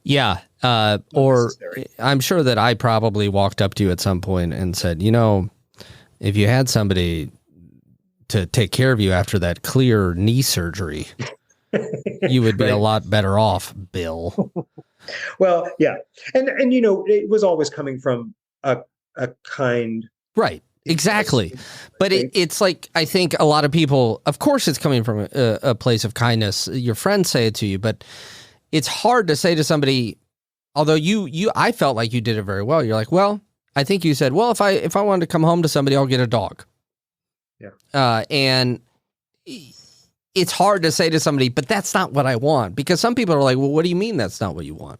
Yeah. Or necessary. I'm sure that I probably walked up to you at some point and said, if you had somebody to take care of you after that clear knee surgery, you would be a lot better off, Bill. Well, yeah. And it was always coming from a kind. Right. Exactly. But it's like, I think a lot of people, of course it's coming from a place of kindness. Your friends say it to you, but it's hard to say to somebody, although I felt like you did it very well. You're like, well, I think you said, well, if I wanted to come home to somebody, I'll get a dog. Yeah. And it's hard to say to somebody, but that's not what I want. Because some people are like, well, what do you mean that's not what you want?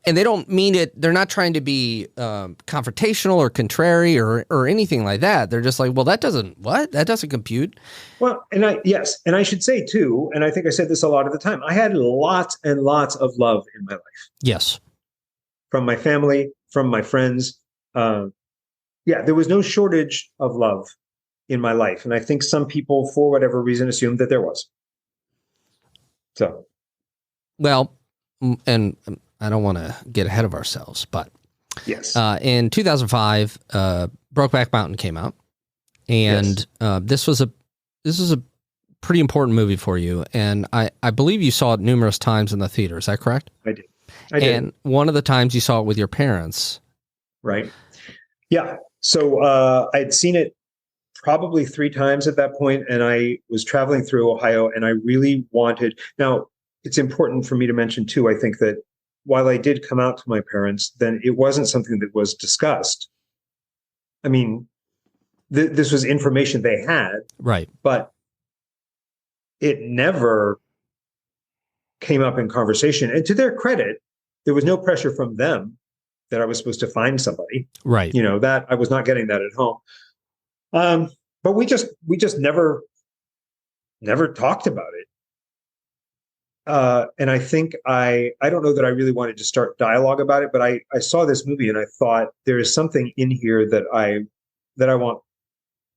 And they don't mean it. They're not trying to be confrontational or contrary or anything like that. They're just like, well, that doesn't compute. Well, and I should say too, and I think I said this a lot of the time, I had lots and lots of love in my life. Yes. From my family, from my friends. There was no shortage of love in my life. And I think some people, for whatever reason, assumed that there was. So. Well, and I don't want to get ahead of ourselves, but yes, in 2005, Brokeback Mountain came out, and this was a pretty important movie for you, and I believe you saw it numerous times in the theater. Is that correct? I did. And one of the times you saw it with your parents, right? Yeah. So I'd seen it probably 3 times at that point, and I was traveling through Ohio, and I really wanted. Now, it's important for me to mention too. I think that while I did come out to my parents, then it wasn't something that was discussed. I mean, this was information they had, right? But it never came up in conversation. And to their credit, there was no pressure from them that I was supposed to find somebody, right? That I was not getting that at home. But we just never talked about it. And I think I don't know that I really wanted to start dialogue about it, but I saw this movie and I thought there is something in here that I want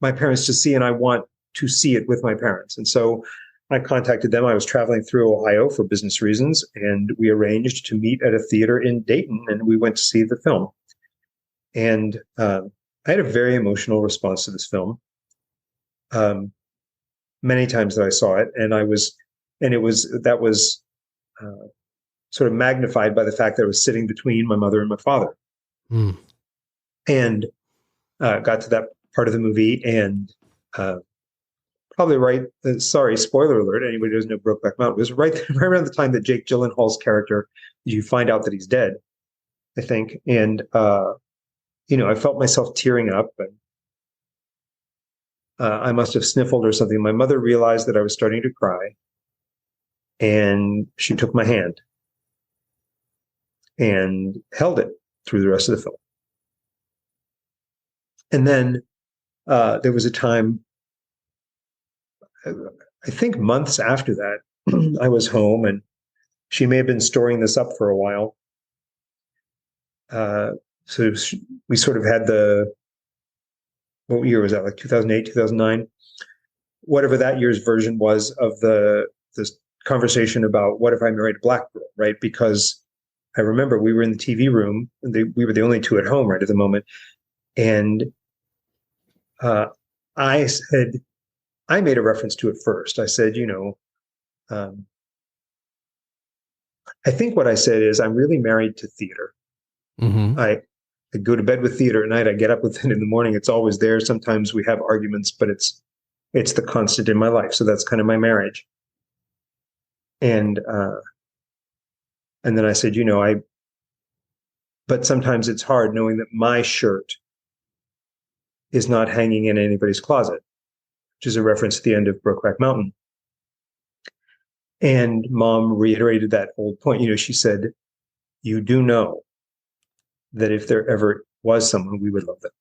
my parents to see, and I want to see it with my parents. And so I contacted them. I was traveling through Ohio for business reasons, and we arranged to meet at a theater in Dayton, and we went to see the film. And I had a very emotional response to this film. Many times that I saw it, and that was sort of magnified by the fact that I was sitting between my mother and my father. And got to that part of the movie, and probably right. Sorry, spoiler alert. Anybody who doesn't know Brokeback Mountain, it was right around the time that Jake Gyllenhaal's character, you find out that he's dead, I think. And I felt myself tearing up, and I must have sniffled or something. My mother realized that I was starting to cry, and she took my hand and held it through the rest of the film. And then there was a time, I think months after that, I was home, and she may have been storing this up for a while. So we sort of had what year was that? Like 2008, 2009, whatever that year's version was of this conversation about what if I married a black girl, right? Because I remember we were in the TV room, and we were the only two at home right at the moment. And I said, I made a reference to it first. I said, I think what I said is, I'm really married to theater. Mm-hmm. I go to bed with theater at night. I get up with it in the morning. It's always there. Sometimes we have arguments, but it's the constant in my life. So that's kind of my marriage. And then I said, but sometimes it's hard knowing that my shirt is not hanging in anybody's closet, which is a reference to the end of Brokeback Mountain. And Mom reiterated that old point. She said, you do know that if there ever was someone, we would love them.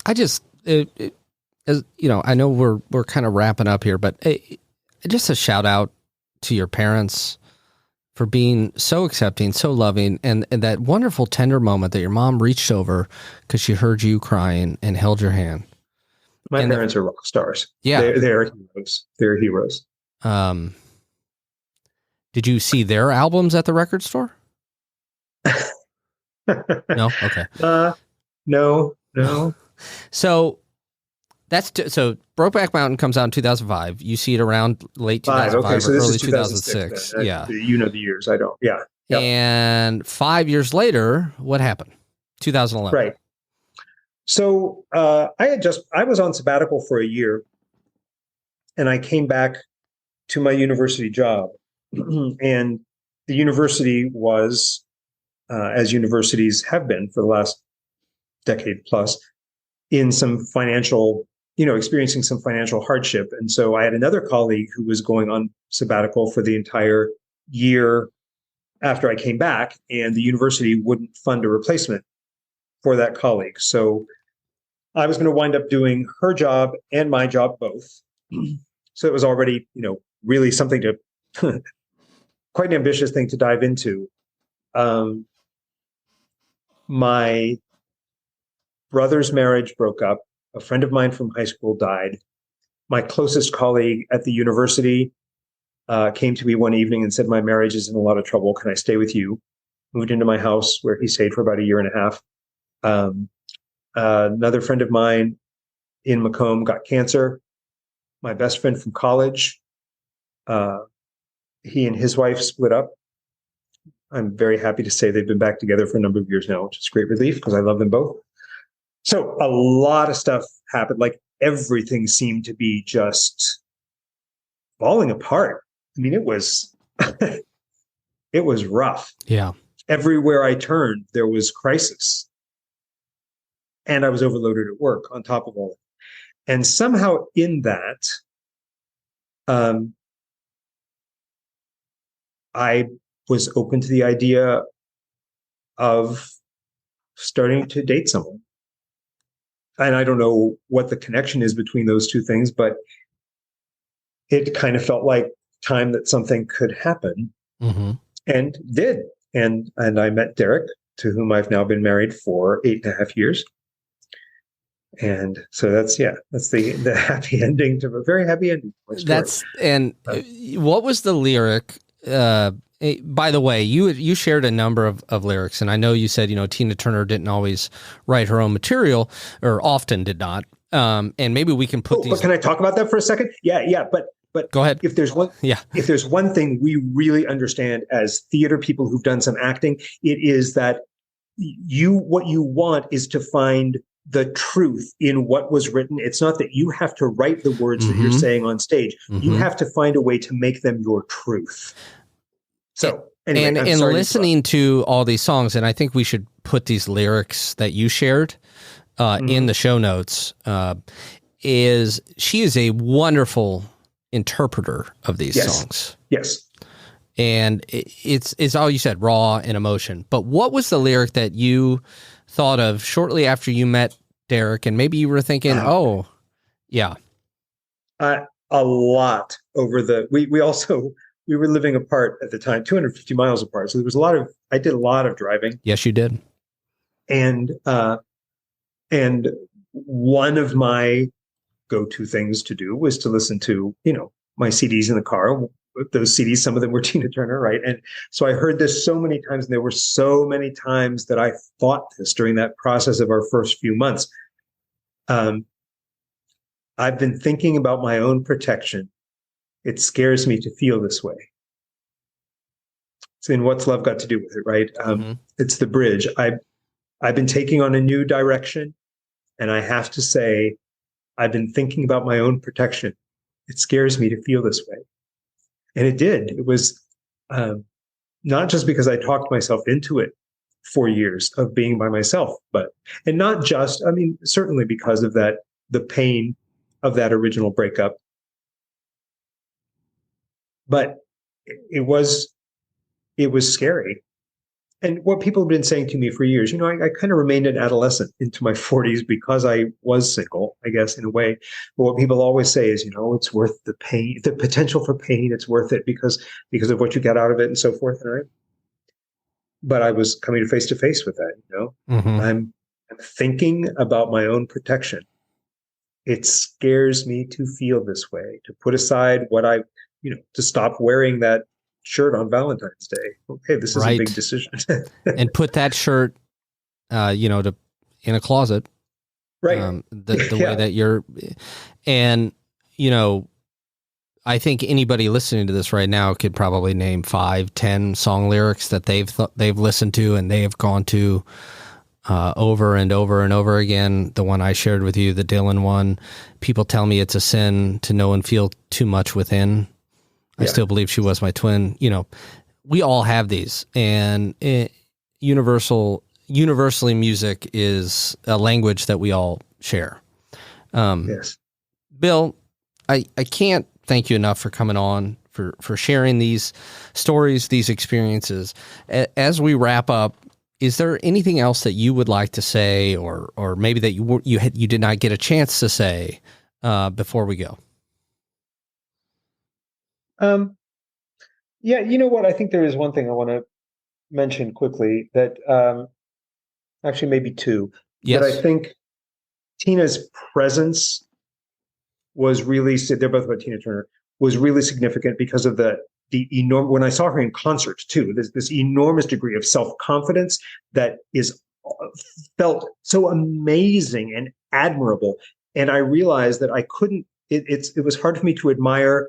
I just, as I know we're kind of wrapping up here, but just a shout out to your parents for being so accepting, so loving, and that wonderful tender moment that your mom reached over because she heard you crying and held your hand. My parents are rock stars. Yeah. They're heroes. They're heroes. Did you see their albums at the record store? No? Okay. No. So Brokeback Mountain comes out in 2005. You see it around late 2005 or early 2006. Yeah. You know the years. I don't. Yeah. Yep. And 5 years later, what happened? 2011. Right. So I was on sabbatical for a year, and I came back to my university job. And the university was, as universities have been for the last decade plus, in some financial, experiencing some financial hardship. And so I had another colleague who was going on sabbatical for the entire year after I came back, and the university wouldn't fund a replacement for that colleague. So I was going to wind up doing her job and my job both. So it was already, really something to, quite an ambitious thing to dive into. My brother's marriage broke up. A friend of mine from high school died. My closest colleague at the university came to me one evening and said, my marriage is in a lot of trouble. Can I stay with you? Moved into my house, where he stayed for about a year and a half. Another friend of mine in Macomb got cancer. My best friend from college, he and his wife split up. I'm very happy to say they've been back together for a number of years now, which is great relief because I love them both. So a lot of stuff happened. Like, everything seemed to be just falling apart. I mean, it was it was rough. Yeah. Everywhere I turned, there was crisis. And I was overloaded at work on top of all of it. And somehow in that, I was open to the idea of starting to date someone. And I don't know what the connection is between those two things, but it kind of felt like time that something could happen, and did. And I met Derek, to whom I've now been married for 8.5 years. And so that's the happy ending to a very happy ending. What was the lyric? By the way, you shared a number of lyrics, and I know you said, Tina Turner didn't always write her own material, or often did not. And maybe we can put these. But can I talk about that for a second? Yeah. But go ahead. If there's one thing we really understand as theater people who've done some acting, it is that what you want is to find the truth in what was written. It's not that you have to write the words that you're saying on stage. You have to find a way to make them your truth. So anyway, and listening to all these songs, and I think we should put these lyrics that you shared in the show notes. She is a wonderful interpreter of these songs. Yes. And it's all you said, raw and emotion. But what was the lyric that you thought of shortly after you met Derek, and maybe you were thinking, a lot over we were living apart at the time, 250 miles apart. So there was I did a lot of driving. Yes, you did. And one of my go-to things to do was to listen to, my CDs in the car. Those CDs, some of them were Tina Turner, right? And so I heard this so many times, and there were so many times that I thought this during that process of our first few months. I've been thinking about my own protection. It scares me to feel this way. So, what's love got to do with it, right? It's the bridge. I've been taking on a new direction, and I have to say, I've been thinking about my own protection. It scares me to feel this way. And it did. It was not just because I talked myself into it for years of being by myself, and not just, certainly because of the pain of that original breakup. but it was scary. And what people have been saying to me for years, I kind of remained an adolescent into my 40s because I was single, I guess, in a way. But what people always say is, it's worth the pain, the potential for pain. It's worth it because of what you get out of it and so forth. But I was coming face to face with that. Mm-hmm. I'm thinking about my own protection. It scares me to feel this way, to put aside what to stop wearing that shirt on Valentine's Day. Okay, this is a big decision. And put that shirt, in a closet. Right. The way that you're, and, I think anybody listening to this right now could probably name 5-10 song lyrics that they've listened to and they have gone to over and over and over again. The one I shared with you, the Dylan one, people tell me it's a sin to know and feel too much within. I still believe she was my twin. We all have these, and universally music is a language that we all share. Yes. Bill, I can't thank you enough for coming on, for sharing these stories, these experiences. As we wrap up, is there anything else that you would like to say, or maybe that you did not get a chance to say before we go? Yeah, you know what? I think there is one thing I want to mention quickly that actually maybe two. Yes. That I think Tina's presence was really, they're both about Tina Turner, was really significant because of the enormous, when I saw her in concert too, this enormous degree of self-confidence that is felt so amazing and admirable. And I realized that I couldn't, it was hard for me to admire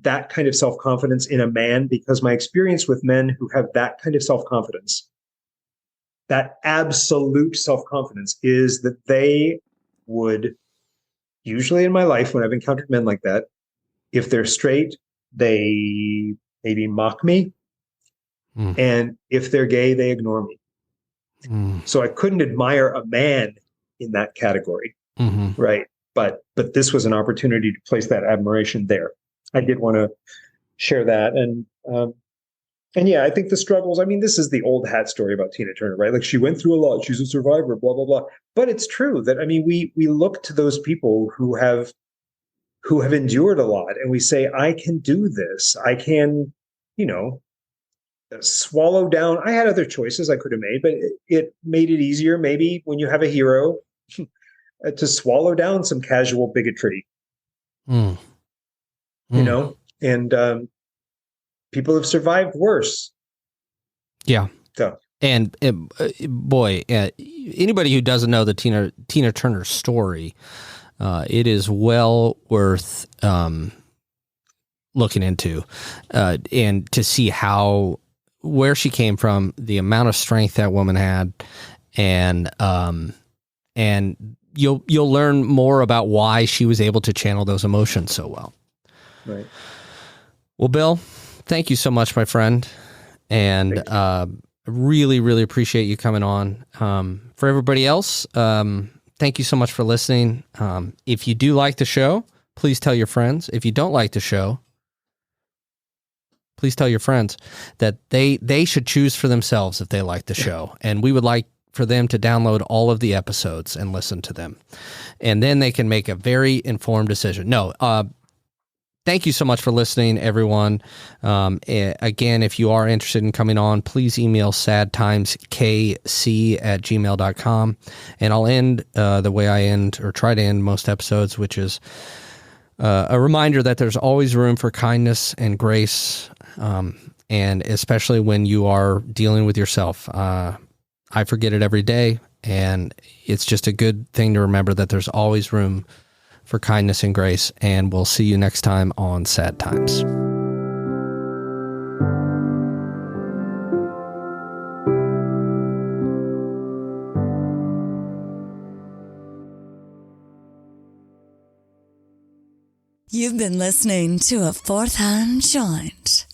that kind of self-confidence in a man, because my experience with men who have that kind of self-confidence, that absolute self-confidence, is that they would, usually in my life when I've encountered men like that, if they're straight, they maybe mock me. And if they're gay, they ignore me. So I couldn't admire a man in that category. Mm-hmm. Right. But this was an opportunity to place that admiration there. I did want to share that. And yeah, I think the struggles, I mean, this is the old hat story about Tina Turner, right? Like, she went through a lot. She's a survivor, blah, blah, blah. But it's true that, I mean, we look to those people who have endured a lot, and we say, I can do this. I can, swallow down. I had other choices I could have made, but it made it easier, maybe, when you have a hero, to swallow down some casual bigotry. And people have survived worse. Yeah. So. And boy, anybody who doesn't know the Tina Turner story, it is well worth looking into, and to see where she came from, the amount of strength that woman had, and you'll learn more about why she was able to channel those emotions so well. Right. Well, Bill, thank you so much, my friend, and really, really appreciate you coming on. For everybody else, thank you so much for listening. If you do like the show, please tell your friends. If you don't like the show, please tell your friends that they should choose for themselves if they like the show. And we would like for them to download all of the episodes and listen to them. And then they can make a very informed decision. Thank you so much for listening, everyone. Again, if you are interested in coming on, please email sadtimekc@gmail.com. And I'll end the way I end, or try to end most episodes, which is a reminder that there's always room for kindness and grace, and especially when you are dealing with yourself. I forget it every day, and it's just a good thing to remember that there's always room for kindness and grace, and we'll see you next time on Sad Times. You've been listening to A Fourth Hand Joint.